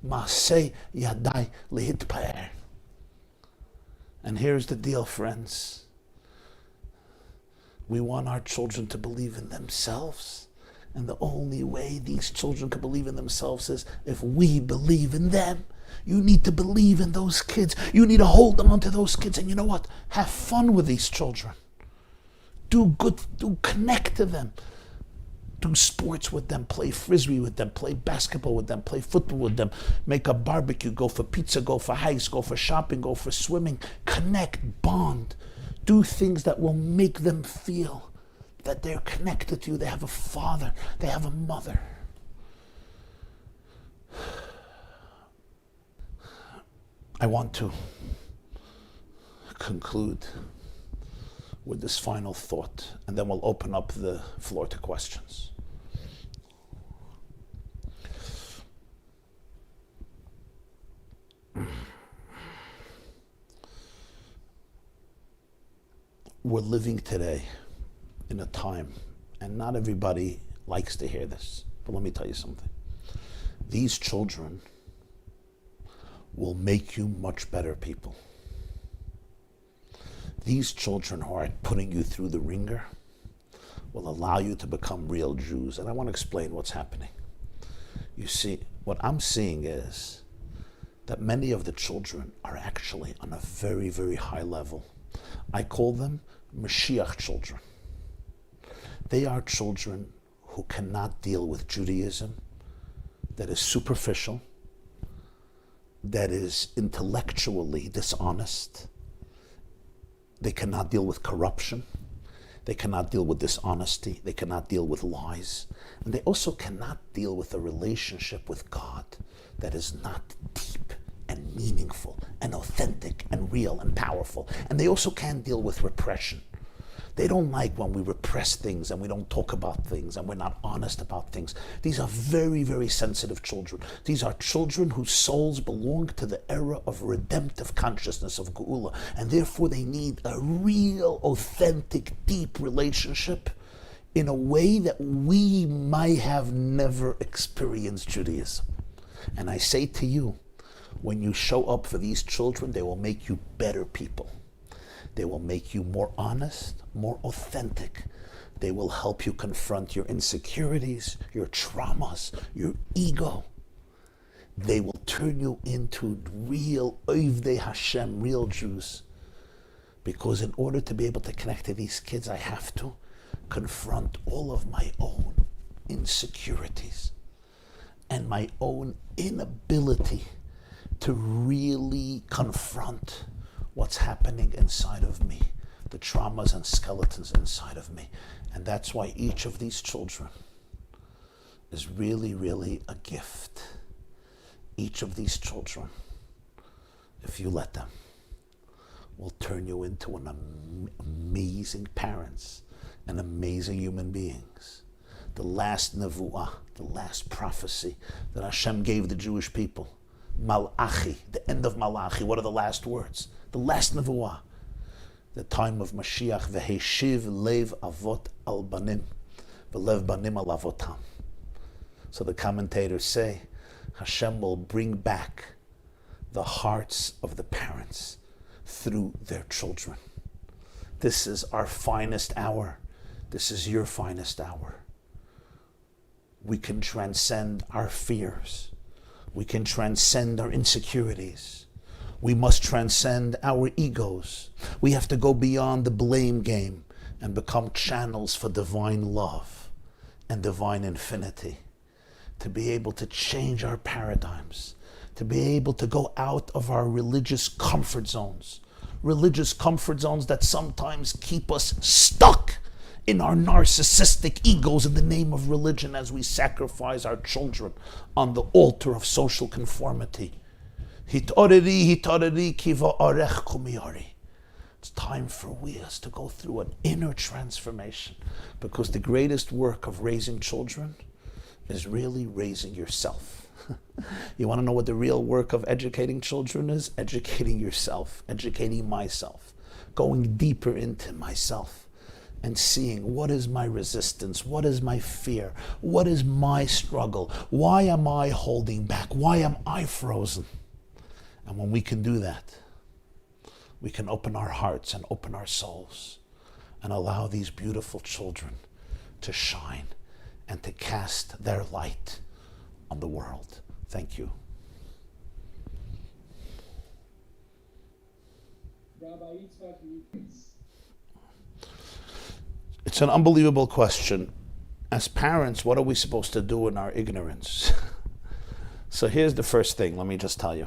Maaseh yadai lehitpaer. And here's the deal, friends. We want our children to believe in themselves. And the only way these children can believe in themselves is if we believe in them. You need to believe in those kids. You need to hold on to those kids. And you know what? Have fun with these children. Do good, connect to them. Do sports with them, play frisbee with them, play basketball with them, play football with them, make a barbecue, go for pizza, go for hikes, go for shopping, go for swimming. Connect, bond. Do things that will make them feel that they're connected to you. They have a father, they have a mother. I want to conclude with this final thought, and then we'll open up the floor to questions. We're living today in a time, and not everybody likes to hear this, but let me tell you something. These children will make you much better people. These children who are putting you through the ringer will allow you to become real Jews. And I want to explain what's happening. You see, what I'm seeing is that many of the children are actually on a very, very high level. I call them Mashiach children. They are children who cannot deal with Judaism that is superficial, that is intellectually dishonest. They cannot deal with corruption. They cannot deal with dishonesty. They cannot deal with lies. And they also cannot deal with a relationship with God that is not deep and meaningful and authentic and real and powerful. And they also can't deal with repression. They don't like when we repress things and we don't talk about things and we're not honest about things. These are very, very sensitive children. These are children whose souls belong to the era of redemptive consciousness of Geula, and therefore they need a real, authentic, deep relationship in a way that we might have never experienced Judaism. And I say to you, when you show up for these children, they will make you better people. They will make you more honest, more authentic. They will help you confront your insecurities, your traumas, your ego. They will turn you into real Ovdei Hashem, real Jews. Because in order to be able to connect to these kids, I have to confront all of my own insecurities and my own inability to really confront what's happening inside of me, the traumas and skeletons inside of me. And that's why each of these children is really, really a gift. Each of these children, if you let them, will turn you into an amazing parents and amazing human beings. The last nevuah, the last prophecy that Hashem gave the Jewish people Malachi, the end of Malachi. What are the last words? The last nevuah. The time of Mashiach. V'heshiv lev avot al banim, v'lev banim al avotam. So the commentators say, Hashem will bring back the hearts of the parents through their children. This is our finest hour. This is your finest hour. We can transcend our fears. We can transcend our insecurities. We must transcend our egos. We have to go beyond the blame game and become channels for divine love and divine infinity. To be able to change our paradigms. To be able to go out of our religious comfort zones. Religious comfort zones that sometimes keep us stuck in our narcissistic egos in the name of religion as we sacrifice our children on the altar of social conformity. Hitoreri, hitoreri, kiva orech kumiyori. It's time for us to go through an inner transformation, because the greatest work of raising children is really raising yourself. You want to know what the real work of educating children is? Educating yourself, educating myself, going deeper into myself and seeing what is my resistance, what is my fear, what is my struggle, why am I holding back, why am I frozen? And when we can do that, we can open our hearts and open our souls and allow these beautiful children to shine and to cast their light on the world. Thank you. Rabbi, it's an unbelievable question. As parents, what are we supposed to do in our ignorance? So here's the first thing, let me just tell you.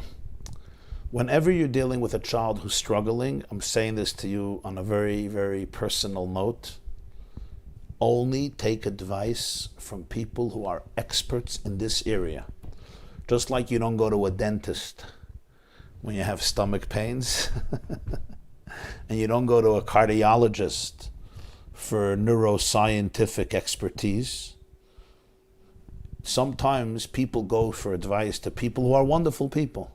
Whenever you're dealing with a child who's struggling, I'm saying this to you on a very, very personal note, only take advice from people who are experts in this area. Just like you don't go to a dentist when you have stomach pains, and you don't go to a cardiologist for neuroscientific expertise. Sometimes people go for advice to people who are wonderful people,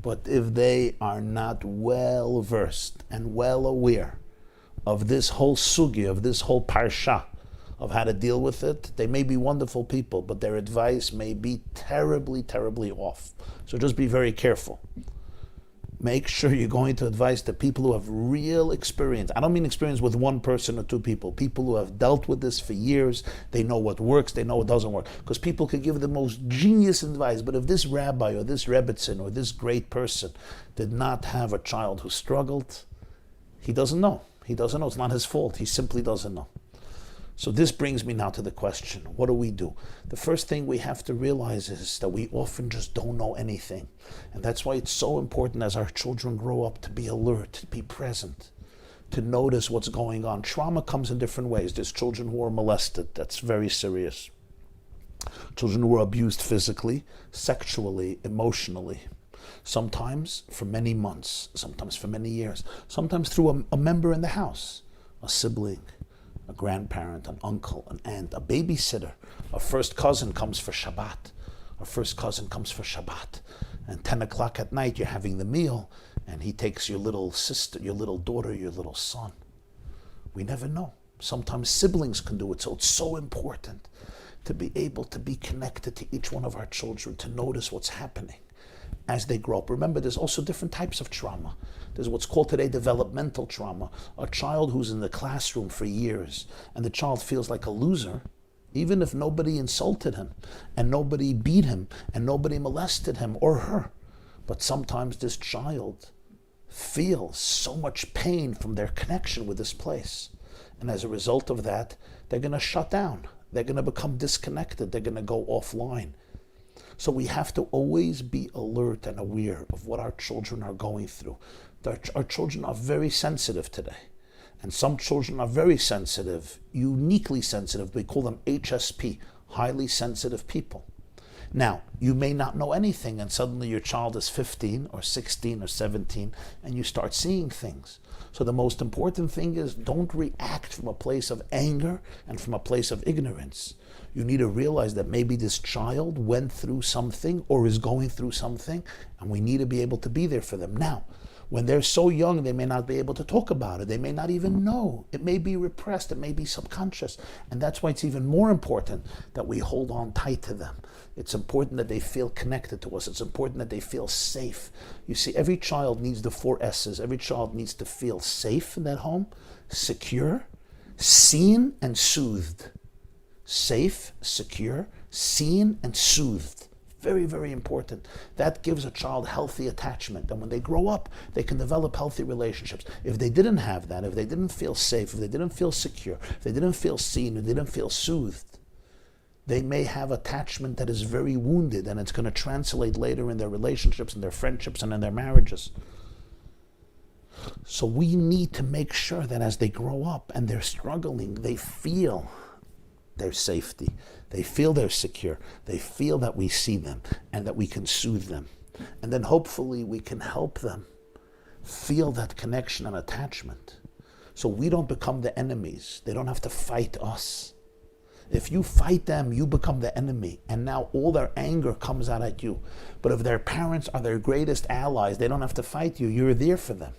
but if they are not well versed and well aware of this whole sugi, of this whole parsha, of how to deal with it, they may be wonderful people, but their advice may be terribly, terribly off. So just be very careful. Make sure you're going to advise the people who have real experience. I don't mean experience with one person or two people. People who have dealt with this for years. They know what works, they know what doesn't work. Because people can give the most genius advice, but if this rabbi or this rebbitzin or this great person did not have a child who struggled, he doesn't know. He doesn't know. It's not his fault. He simply doesn't know. So this brings me now to the question, what do we do? The first thing we have to realize is that we often just don't know anything. And that's why it's so important as our children grow up to be alert, to be present, to notice what's going on. Trauma comes in different ways. There's children who are molested. That's very serious. Children who are abused physically, sexually, emotionally. Sometimes for many months, sometimes for many years, sometimes through a member in the house, a sibling, a grandparent, an uncle, an aunt, a babysitter. A first cousin comes for Shabbat. A first cousin comes for Shabbat. And 10 o'clock at night, you're having the meal, and he takes your little sister, your little daughter, your little son. We never know. Sometimes siblings can do it. So it's so important to be able to be connected to each one of our children, to notice what's happening as they grow up. Remember, there's also different types of trauma. There's what's called today developmental trauma. A child who's in the classroom for years and the child feels like a loser, even if nobody insulted him and nobody beat him and nobody molested him or her. But sometimes this child feels so much pain from their connection with this place. And as a result of that, they're going to shut down. They're going to become disconnected. They're going to go offline. So we have to always be alert and aware of what our children are going through. Our children are very sensitive today. And some children are very sensitive, uniquely sensitive. We call them HSP, highly sensitive people. Now, you may not know anything, and suddenly your child is 15 or 16 or 17, and you start seeing things. So the most important thing is, don't react from a place of anger and from a place of ignorance. You need to realize that maybe this child went through something or is going through something, and we need to be able to be there for them. Now, when they're so young, they may not be able to talk about it. They may not even know. It may be repressed. It may be subconscious. And that's why it's even more important that we hold on tight to them. It's important that they feel connected to us. It's important that they feel safe. You see, every child needs the 4 S's. Every child needs to feel safe in that home, secure, seen, and soothed. Safe, secure, seen, and soothed. Very, very important. That gives a child healthy attachment. And when they grow up, they can develop healthy relationships. If they didn't have that, if they didn't feel safe, if they didn't feel secure, if they didn't feel seen, if they didn't feel soothed, they may have attachment that is very wounded, and it's going to translate later in their relationships, in their friendships, and in their marriages. So we need to make sure that as they grow up and they're struggling, they feel their safety. They feel they're secure. They feel that we see them and that we can soothe them. And then hopefully we can help them feel that connection and attachment. So we don't become the enemies. They don't have to fight us. If you fight them, you become the enemy. And now all their anger comes out at you. But if their parents are their greatest allies, they don't have to fight you. You're there for them.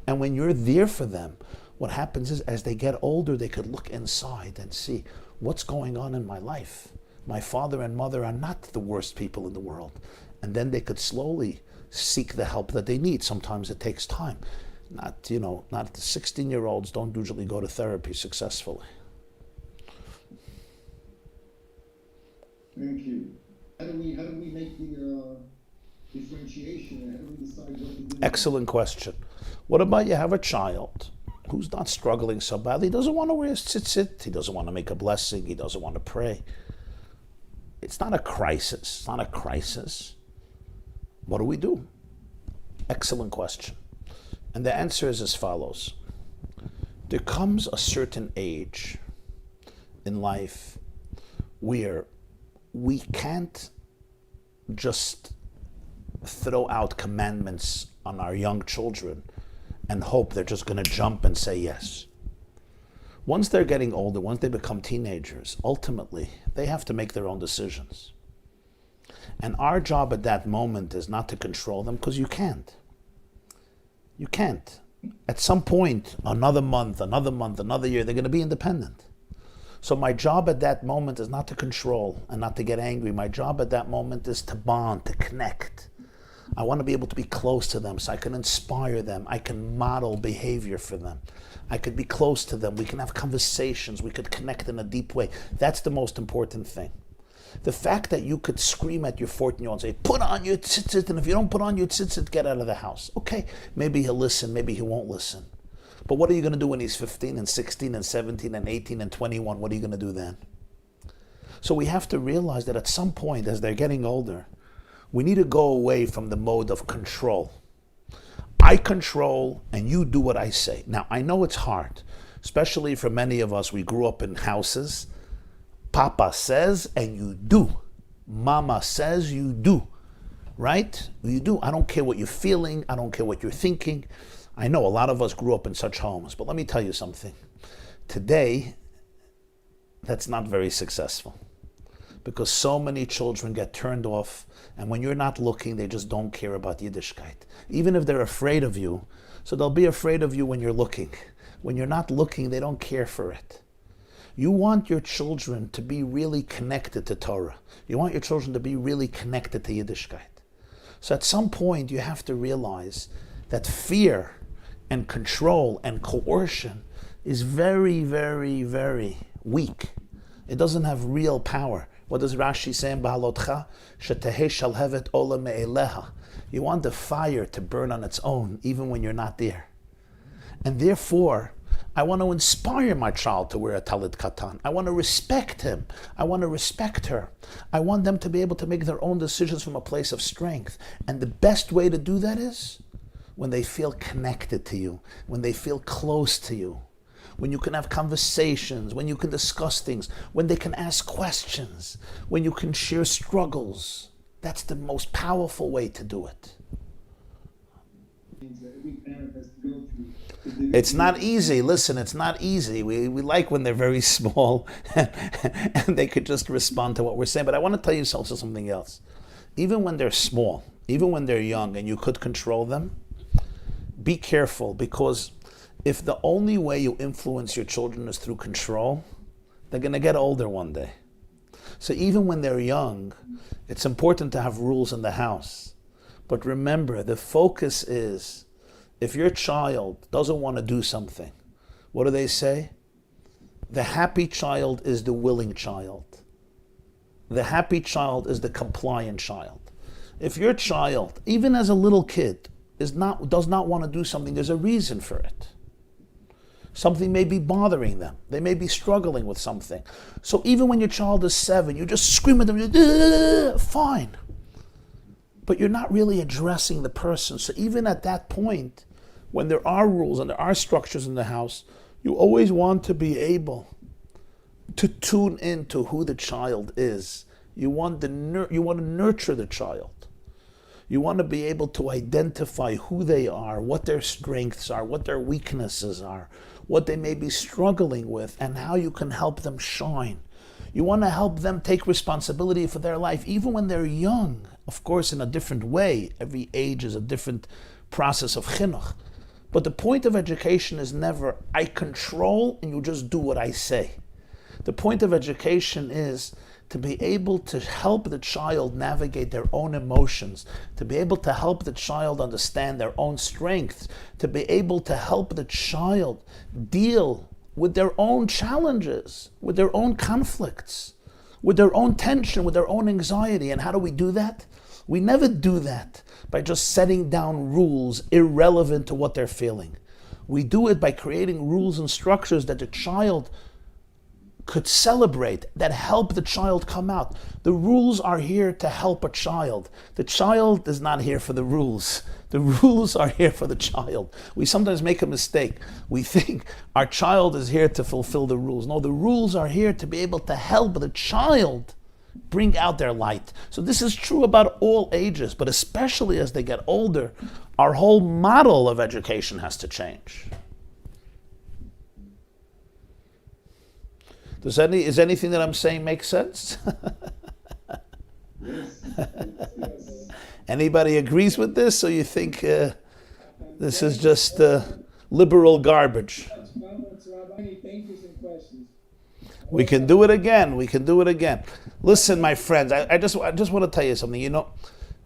And when you're there for them, what happens is as they get older, they could look inside and see, what's going on in my life? My father and mother are not the worst people in the world. And then they could slowly seek the help that they need. Sometimes it takes time. Not the 16-year-olds don't usually go to therapy successfully. Thank you. How do we make the differentiation? How do we decide what to do? Excellent question. What about you have a child who's not struggling so badly? He doesn't want to wear a tzitzit. He doesn't want to make a blessing. He doesn't want to pray. It's not a crisis. It's not a crisis. What do we do? Excellent question. And the answer is as follows. There comes a certain age in life where we can't just throw out commandments on our young children and hope they're just going to jump and say yes. Once they're getting older, once they become teenagers, ultimately, they have to make their own decisions. And our job at that moment is not to control them, because you can't. You can't. At some point, another month, another year, they're going to be independent. So my job at that moment is not to control and not to get angry. My job at that moment is to bond, to connect. I want to be able to be close to them so I can inspire them. I can model behavior for them. I could be close to them. We can have conversations. We could connect in a deep way. That's the most important thing. The fact that you could scream at your 14-year-old and say, put on your tzitzit, and if you don't put on your tzitzit, get out of the house. Okay, maybe he'll listen, maybe he won't listen. But what are you going to do when he's 15 and 16 and 17 and 18 and 21? What are you going to do then? So we have to realize that at some point, as they're getting older, we need to go away from the mode of control. I control and you do what I say. Now, I know it's hard, especially for many of us. We grew up in houses. Papa says and you do. Mama says you do. Right? You do. I don't care what you're feeling. I don't care what you're thinking. I know a lot of us grew up in such homes, but let me tell you something. Today, that's not very successful because so many children get turned off, and when you're not looking, they just don't care about Yiddishkeit. Even if they're afraid of you, so they'll be afraid of you when you're looking. When you're not looking, they don't care for it. You want your children to be really connected to Torah. You want your children to be really connected to Yiddishkeit. So at some point, you have to realize that fear and control and coercion is very, very, very weak. It doesn't have real power. What does Rashi say in Ba'alotcha? Shetehei shalhevet ola me'eleha. You want the fire to burn on its own, even when you're not there. And therefore, I want to inspire my child to wear a talit katan. I want to respect him. I want to respect her. I want them to be able to make their own decisions from a place of strength. And the best way to do that is when they feel connected to you, when they feel close to you, when you can have conversations, when you can discuss things, when they can ask questions, when you can share struggles. That's the most powerful way to do it. Every parent has to go through. It's not easy. Listen, it's not easy. We like when they're very small and they could just respond to what we're saying. But I want to tell you also something else. Even when they're small, even when they're young and you could control them, be careful, because if the only way you influence your children is through control, they're going to get older one day. So even when they're young, it's important to have rules in the house. But remember, the focus is, if your child doesn't want to do something, what do they say? The happy child is the willing child. The happy child is the compliant child. If your child, even as a little kid, does not want to do something, there's a reason for it. Something may be bothering them. They may be struggling with something. So even when your child is 7, you just scream at them, fine. But you're not really addressing the person. So even at that point, when there are rules and there are structures in the house, you always want to be able to tune into who the child is. You want to nurture the child. You want to be able to identify who they are, what their strengths are, what their weaknesses are, what they may be struggling with, and how you can help them shine. You want to help them take responsibility for their life, even when they're young. Of course, in a different way. Every age is a different process of chinuch. But the point of education is never, I control and you just do what I say. The point of education is to be able to help the child navigate their own emotions, to be able to help the child understand their own strengths, to be able to help the child deal with their own challenges, with their own conflicts, with their own tension, with their own anxiety. And how do we do that? We never do that by just setting down rules irrelevant to what they're feeling. We do it by creating rules and structures that the child could celebrate, that help the child come out. The rules are here to help a child. The child is not here for the rules. The rules are here for the child. We sometimes make a mistake. We think our child is here to fulfill the rules. No, the rules are here to be able to help the child bring out their light. So this is true about all ages, but especially as they get older, our whole model of education has to change. Is anything that I'm saying make sense? Yes. Anybody agrees with this, or you think this is just liberal garbage? We can do it again. Listen, my friends, I just want to tell you something. You know,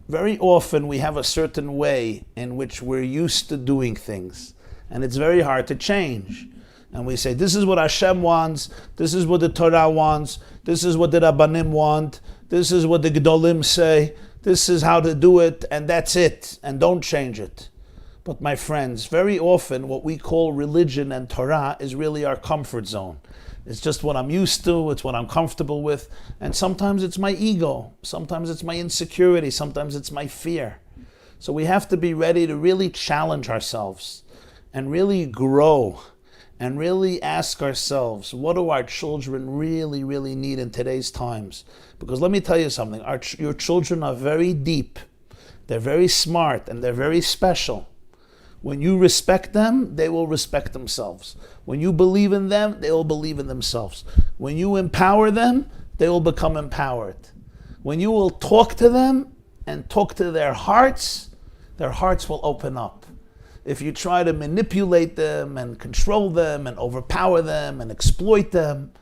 very often we have a certain way in which we're used to doing things, and it's very hard to change. And we say, this is what Hashem wants, this is what the Torah wants, this is what the Rabbanim want, this is what the Gedolim say, this is how to do it, and that's it, and don't change it. But my friends, very often what we call religion and Torah is really our comfort zone. It's just what I'm used to, it's what I'm comfortable with, and sometimes it's my ego, sometimes it's my insecurity, sometimes it's my fear. So we have to be ready to really challenge ourselves and really grow and really ask ourselves, what do our children really, really need in today's times? Because let me tell you something, your children are very deep, they're very smart, and they're very special. When you respect them, they will respect themselves. When you believe in them, they will believe in themselves. When you empower them, they will become empowered. When you will talk to them and talk to their hearts will open up. If you try to manipulate them and control them and overpower them and exploit them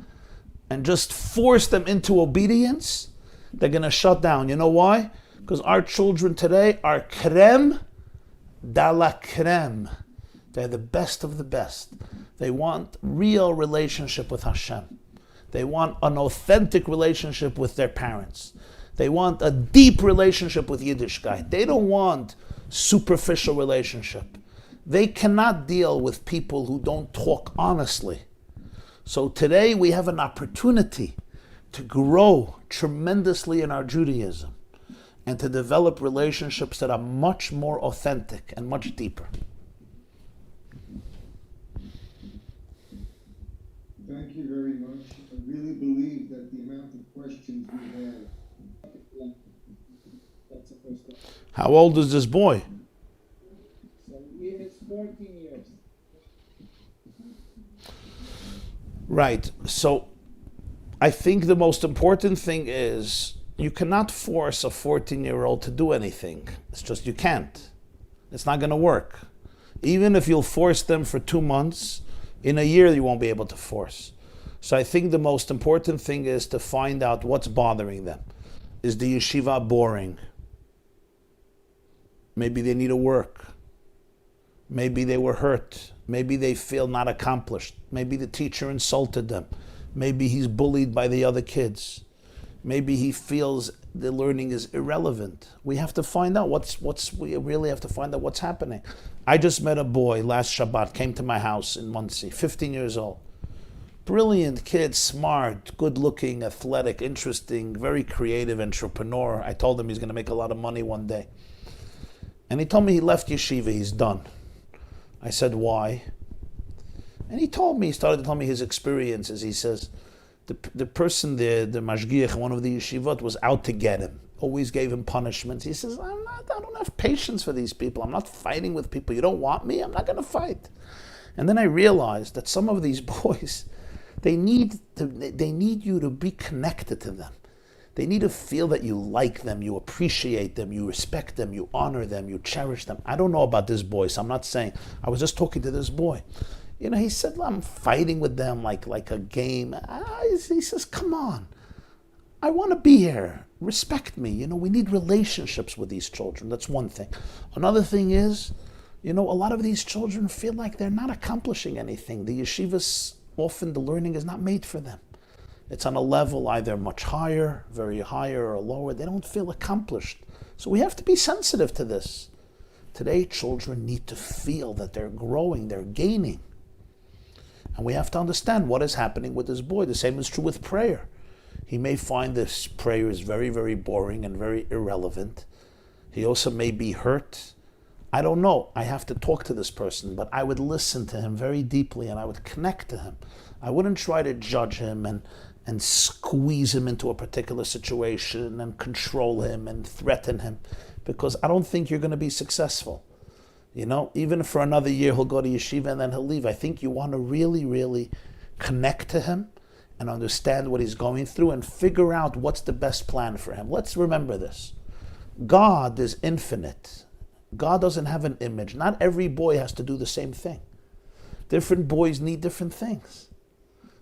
and just force them into obedience, they're going to shut down. You know why? Because our children today are creme de la creme. They're the best of the best. They want real relationship with Hashem. They want an authentic relationship with their parents. They want a deep relationship with Yiddishkeit. They don't want superficial relationship. They cannot deal with people who don't talk honestly. So today we have an opportunity to grow tremendously in our Judaism and to develop relationships that are much more authentic and much deeper. How old is this boy? So it's 14 years. Right. So I think the most important thing is you cannot force a 14-year-old to do anything. It's just you can't. It's not going to work. Even if you'll force them for 2 months, in a year you won't be able to force. So I think the most important thing is to find out what's bothering them. Is the yeshiva boring? Maybe they need to work. Maybe they were hurt. Maybe they feel not accomplished. Maybe the teacher insulted them. Maybe he's bullied by the other kids. Maybe he feels the learning is irrelevant. We have to find out we really have to find out what's happening. I just met a boy last Shabbat, came to my house in Muncie, 15 years old. Brilliant kid, smart, good looking, athletic, interesting, very creative entrepreneur. I told him he's going to make a lot of money one day. And he told me he left yeshiva, he's done. I said, why? And he started to tell me his experiences. He says, the person there, the mashgiach, one of the yeshivot, was out to get him. Always gave him punishments. He says, I don't have patience for these people. I'm not fighting with people. You don't want me? I'm not going to fight. And then I realized that some of these boys, they need you to be connected to them. They need to feel that you like them, you appreciate them, you respect them, you honor them, you cherish them. I don't know about this boy, so I'm not saying. I was just talking to this boy. He said, I'm fighting with them like a game. He says, come on. I want to be here. Respect me. We need relationships with these children. That's one thing. Another thing is, a lot of these children feel like they're not accomplishing anything. The yeshivas, often the learning is not made for them. It's on a level either much higher, very higher, or lower. They don't feel accomplished. So we have to be sensitive to this. Today, children need to feel that they're growing, they're gaining. And we have to understand what is happening with this boy. The same is true with prayer. He may find this prayer is very, very boring and very irrelevant. He also may be hurt. I don't know. I have to talk to this person, but I would listen to him very deeply and I would connect to him. I wouldn't try to judge him and squeeze him into a particular situation and control him and threaten him, because I don't think you're going to be successful. Even for another year, he'll go to yeshiva and then he'll leave. I think you want to really, really connect to him and understand what he's going through and figure out what's the best plan for him. Let's remember this. God is infinite. God doesn't have an image. Not every boy has to do the same thing. Different boys need different things.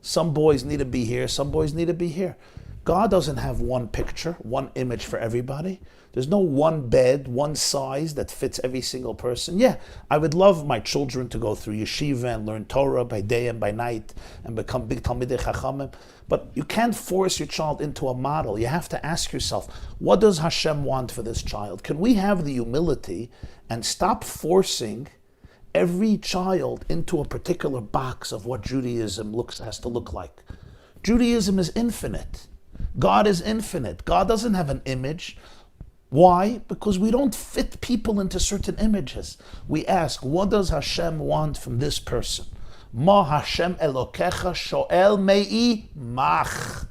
Some boys need to be here, some boys need to be here. God doesn't have one picture, one image for everybody. There's no one bed, one size that fits every single person. Yeah, I would love my children to go through yeshiva and learn Torah by day and by night and become big Talmidei Chachamim. But you can't force your child into a model. You have to ask yourself, what does Hashem want for this child? Can we have the humility and stop forcing every child into a particular box of what Judaism has to look like? Judaism is infinite. God is infinite. God doesn't have an image. Why? Because we don't fit people into certain images. We ask, what does Hashem want from this person? Ma Hashem Elokecha shoel mei mach.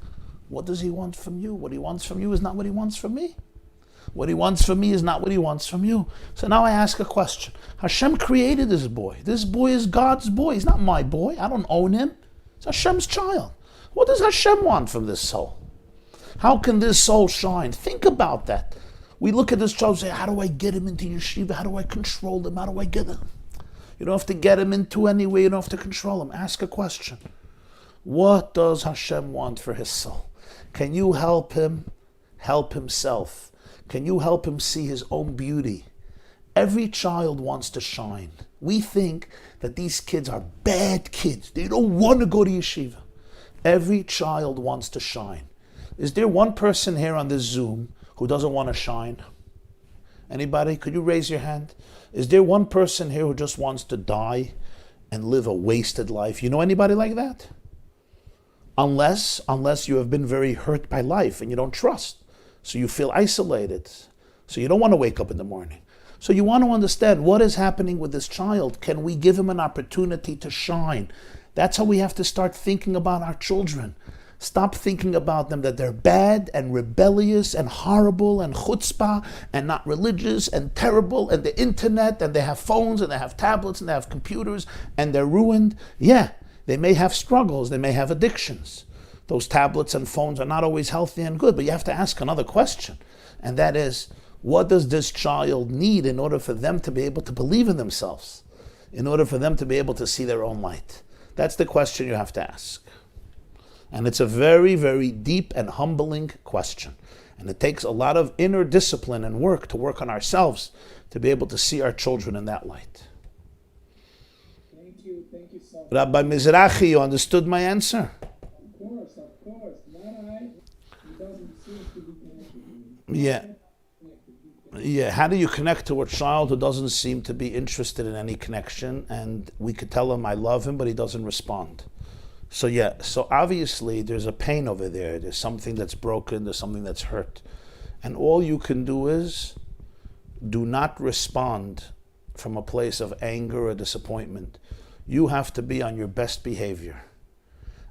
What does he want from you? What he wants from you is not what he wants from me. What he wants from me is not what he wants from you. So now I ask a question. Hashem created this boy. This boy is God's boy. He's not my boy. I don't own him. It's Hashem's child. What does Hashem want from this soul? How can this soul shine? Think about that. We look at this child and say, how do I get him into yeshiva? How do I control him? How do I get him? You don't have to get him into any way. You don't have to control him. Ask a question. What does Hashem want for his soul? Can you help him help himself? Can you help him see his own beauty? Every child wants to shine. We think that these kids are bad kids. They don't want to go to yeshiva. Every child wants to shine. Is there one person here on this Zoom who doesn't want to shine? Anybody? Could you raise your hand? Is there one person here who just wants to die and live a wasted life? You know anybody like that? Unless you have been very hurt by life and you don't trust. So you feel isolated. So you don't want to wake up in the morning. So you want to understand what is happening with this child. Can we give him an opportunity to shine? That's how we have to start thinking about our children. Stop thinking about them that they're bad and rebellious and horrible and chutzpah and not religious and terrible and the internet and they have phones and they have tablets and they have computers and they're ruined. Yeah, they may have struggles, they may have addictions. Those tablets and phones are not always healthy and good, but you have to ask another question. And that is, what does this child need in order for them to be able to believe in themselves? In order for them to be able to see their own light? That's the question you have to ask. And it's a very, very deep and humbling question. And it takes a lot of inner discipline and work to work on ourselves to be able to see our children in that light. Thank you so much. Rabbi Mizrahi, you understood my answer? Of course. Not I. It doesn't seem to be connected. Yeah. Yeah, how do you connect to a child who doesn't seem to be interested in any connection? And we could tell him, I love him, but he doesn't respond. So obviously there's a pain over there. There's something that's broken, there's something that's hurt. And all you can do is do not respond from a place of anger or disappointment. You have to be on your best behavior.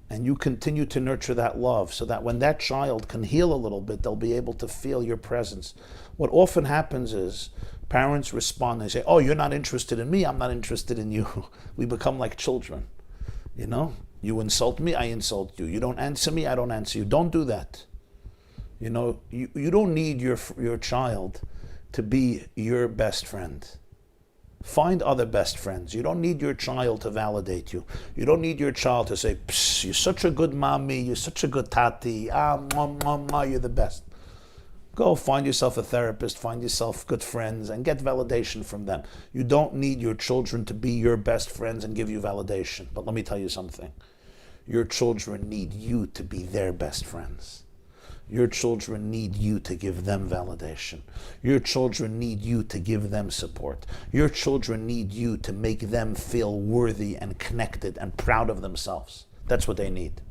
And you continue to nurture that love so that when that child can heal a little bit, they'll be able to feel your presence. What often happens is parents respond, they say, oh, you're not interested in me, I'm not interested in you. We become like children, you know? You insult me, I insult you. You don't answer me, I don't answer you. Don't do that. You know, you don't need your child to be your best friend. Find other best friends. You don't need your child to validate you. You don't need your child to say, psst, you're such a good mommy, you're such a good tati, you're the best. Go find yourself a therapist, find yourself good friends, and get validation from them. You don't need your children to be your best friends and give you validation. But let me tell you something. Your children need you to be their best friends. Your children need you to give them validation. Your children need you to give them support. Your children need you to make them feel worthy and connected and proud of themselves. That's what they need.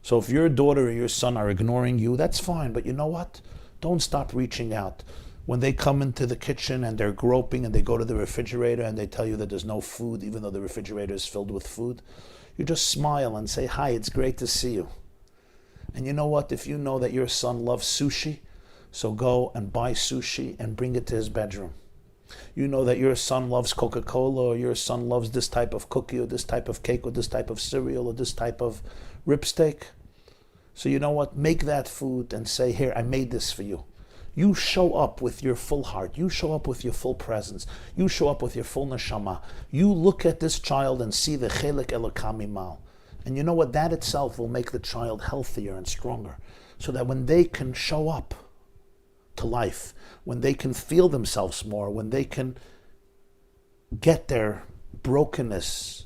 So if your daughter or your son are ignoring you, that's fine. But you know what? Don't stop reaching out. When they come into the kitchen and they're groping and they go to the refrigerator and they tell you that there's no food, even though the refrigerator is filled with food, you just smile and say, hi, it's great to see you. And you know what? If you know that your son loves sushi, so go and buy sushi and bring it to his bedroom. You know that your son loves Coca-Cola, or your son loves this type of cookie or this type of cake or this type of cereal or this type of rib steak. So you know what? Make that food and say, here, I made this for you. You show up with your full heart. You show up with your full presence. You show up with your full neshama. You look at this child and see the chelek elokam imal. And you know what? That itself will make the child healthier and stronger. So that when they can show up to life, when they can feel themselves more, when they can get their brokenness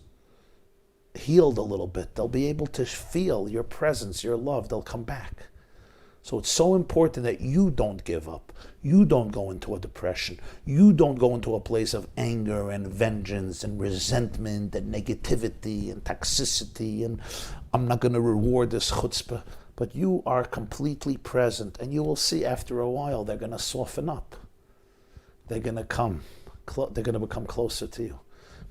healed a little bit, they'll be able to feel your presence, your love. They'll come back. So it's so important that you don't give up. You don't go into a depression. You don't go into a place of anger and vengeance and resentment and negativity and toxicity and I'm not going to reward this chutzpah. But you are completely present, and you will see after a while they're going to soften up. They're going to become closer to you.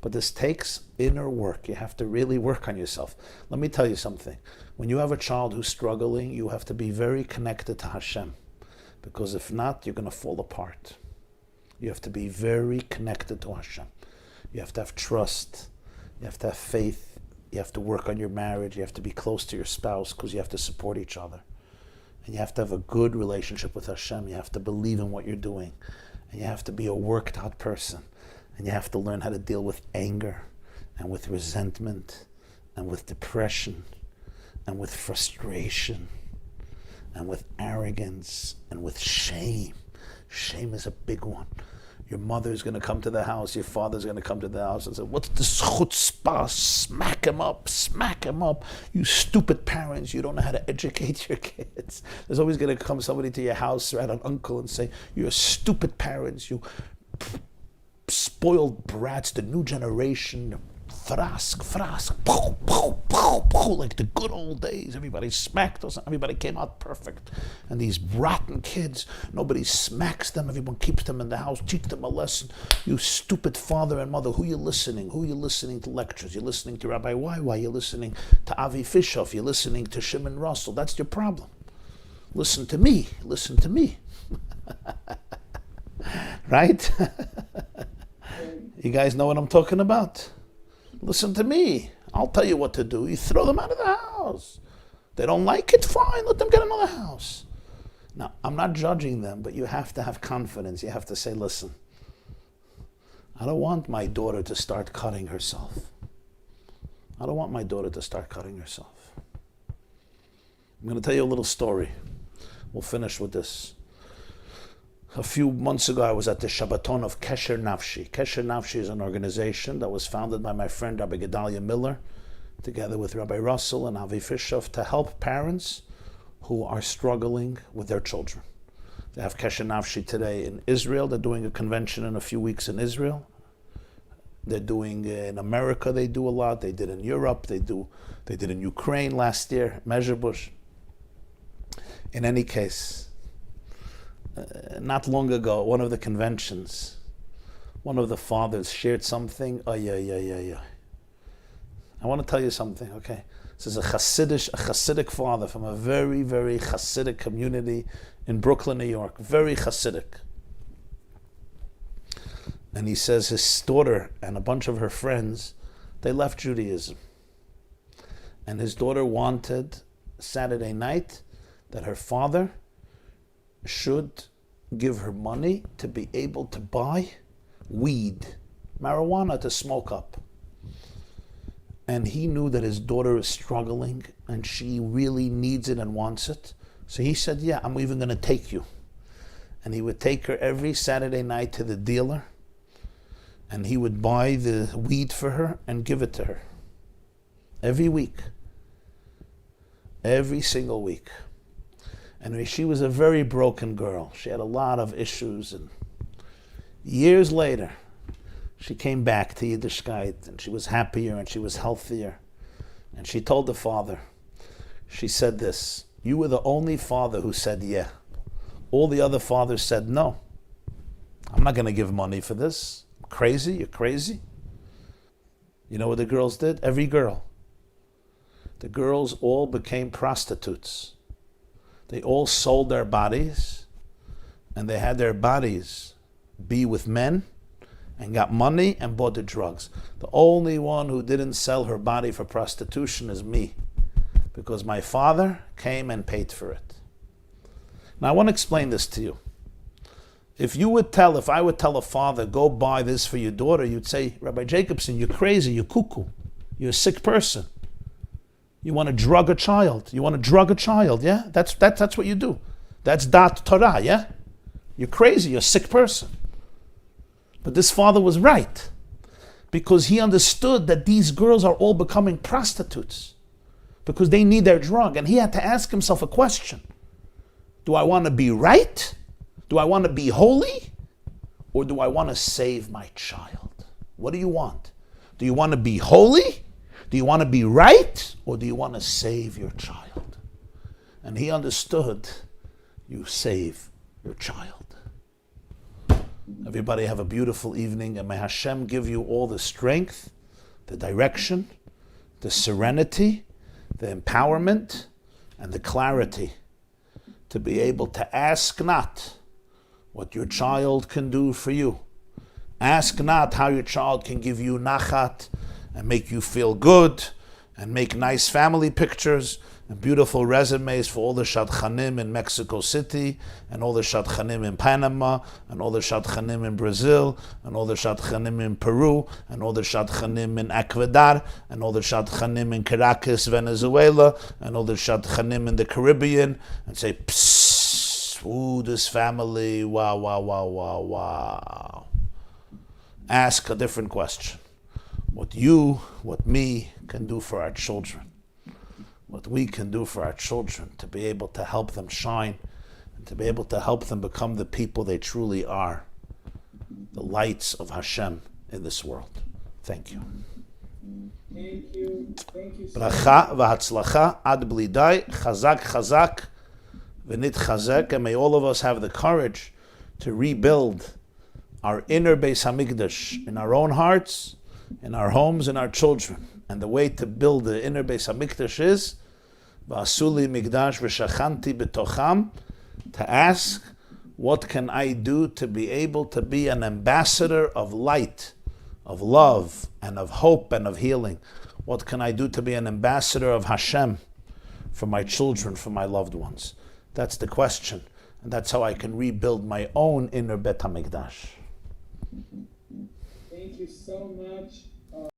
But this takes inner work. You have to really work on yourself. Let me tell you something. When you have a child who's struggling, you have to be very connected to Hashem. Because if not, you're going to fall apart. You have to be very connected to Hashem. You have to have trust. You have to have faith. You have to work on your marriage. You have to be close to your spouse because you have to support each other. And you have to have a good relationship with Hashem. You have to believe in what you're doing. And you have to be a worked out person. And you have to learn how to deal with anger and with resentment and with depression and with frustration and with arrogance and with shame. Shame is a big one. Your mother's going to come to the house, your father's going to come to the house and say, what's this chutzpah? Smack him up, smack him up. You stupid parents, you don't know how to educate your kids. There's always going to come somebody to your house, right, an uncle, and say, you're stupid parents, you spoiled brats, the new generation, Frask, pow, pow, pow, pow, like the good old days. Everybody smacked us. Everybody came out perfect. And these rotten kids, nobody smacks them. Everyone keeps them in the house, teach them a lesson. You stupid father and mother, who you listening? Who you listening to lectures? You're listening to Rabbi Y. You're listening to Avi Fishoff. You're listening to Shimon Russell. That's your problem. Listen to me. Listen to me. Right? You guys know what I'm talking about? Listen to me. I'll tell you what to do. You throw them out of the house. They don't like it, fine. Let them get another house. Now, I'm not judging them, but you have to have confidence. You have to say, listen, I don't want my daughter to start cutting herself. I don't want my daughter to start cutting herself. I'm going to tell you a little story. We'll finish with this. A few months ago, I was at the Shabbaton of Kesher Nafshi. Kesher Nafshi is an organization that was founded by my friend Rabbi Gedalia Miller, together with Rabbi Russell and Avi Fishoff, to help parents who are struggling with their children. They have Kesher Nafshi today in Israel. They're doing a convention in a few weeks in Israel. They're doing in America. They do a lot. They did in Europe. They did in Ukraine last year, Mezhebush. In any case, not long ago, one of the conventions, one of the fathers shared something. I want to tell you something, okay? This is a Hasidic father from a very, very Hasidic community in Brooklyn, New York. Very Hasidic. And he says his daughter and a bunch of her friends, they left Judaism. And his daughter wanted Saturday night that her father should give her money to be able to buy weed, marijuana to smoke up. And he knew that his daughter is struggling and she really needs it and wants it. So he said, yeah, I'm even going to take you. And he would take her every Saturday night to the dealer and he would buy the weed for her and give it to her. Every week. Every single week. And she was a very broken girl. She had a lot of issues. And years later, she came back to Yiddishkeit, and she was happier, and she was healthier. And she told the father, she said this, you were the only father who said yeah. All the other fathers said no. I'm not going to give money for this. Crazy? You're crazy? You know what the girls did? Every girl. The girls all became prostitutes. They all sold their bodies, and they had their bodies be with men and got money and bought the drugs. The only one who didn't sell her body for prostitution is me, because my father came and paid for it. Now I want to explain this to you. If I would tell a father, go buy this for your daughter, you'd say, Rabbi Jacobson, you're crazy, you're cuckoo, you're a sick person. You want to drug a child. Yeah? That's what you do. That's dat Torah, yeah? You're crazy, you're a sick person. But this father was right, because he understood that these girls are all becoming prostitutes because they need their drug. And he had to ask himself a question. Do I want to be right? Do I want to be holy? Or do I want to save my child? What do you want? Do you want to be holy? Do you want to be right, or do you want to save your child? And he understood, you save your child. Everybody have a beautiful evening, and may Hashem give you all the strength, the direction, the serenity, the empowerment, and the clarity to be able to ask not what your child can do for you. Ask not how your child can give you nachat, and make you feel good, and make nice family pictures, and beautiful resumes for all the shadchanim in Mexico City, and all the shadchanim in Panama, and all the shadchanim in Brazil, and all the shadchanim in Peru, and all the shadchanim in Ecuador, and all the shadchanim in Caracas, Venezuela, and all the shadchanim in the Caribbean, and say, psst, ooh, this family, wow, wow, wow, wow, wow. Ask a different question. What me can do for our children. What we can do for our children to be able to help them shine and to be able to help them become the people they truly are. The lights of Hashem in this world. Thank you. Thank you. Thank you so Bracha v'hatzlacha ad bli dai, chazak chazak v'nit chazek, and may all of us have the courage to rebuild our inner Beis Hamikdash in our own hearts, in our homes, and our children. And the way to build the inner Beis Hamikdash is v'asuli migdash v'shachanti b'tocham, to ask, what can I do to be able to be an ambassador of light, of love, and of hope, and of healing? What can I do to be an ambassador of Hashem for my children, for my loved ones? That's the question. And that's how I can rebuild my own inner Bet HaMikdash. Thank you so much.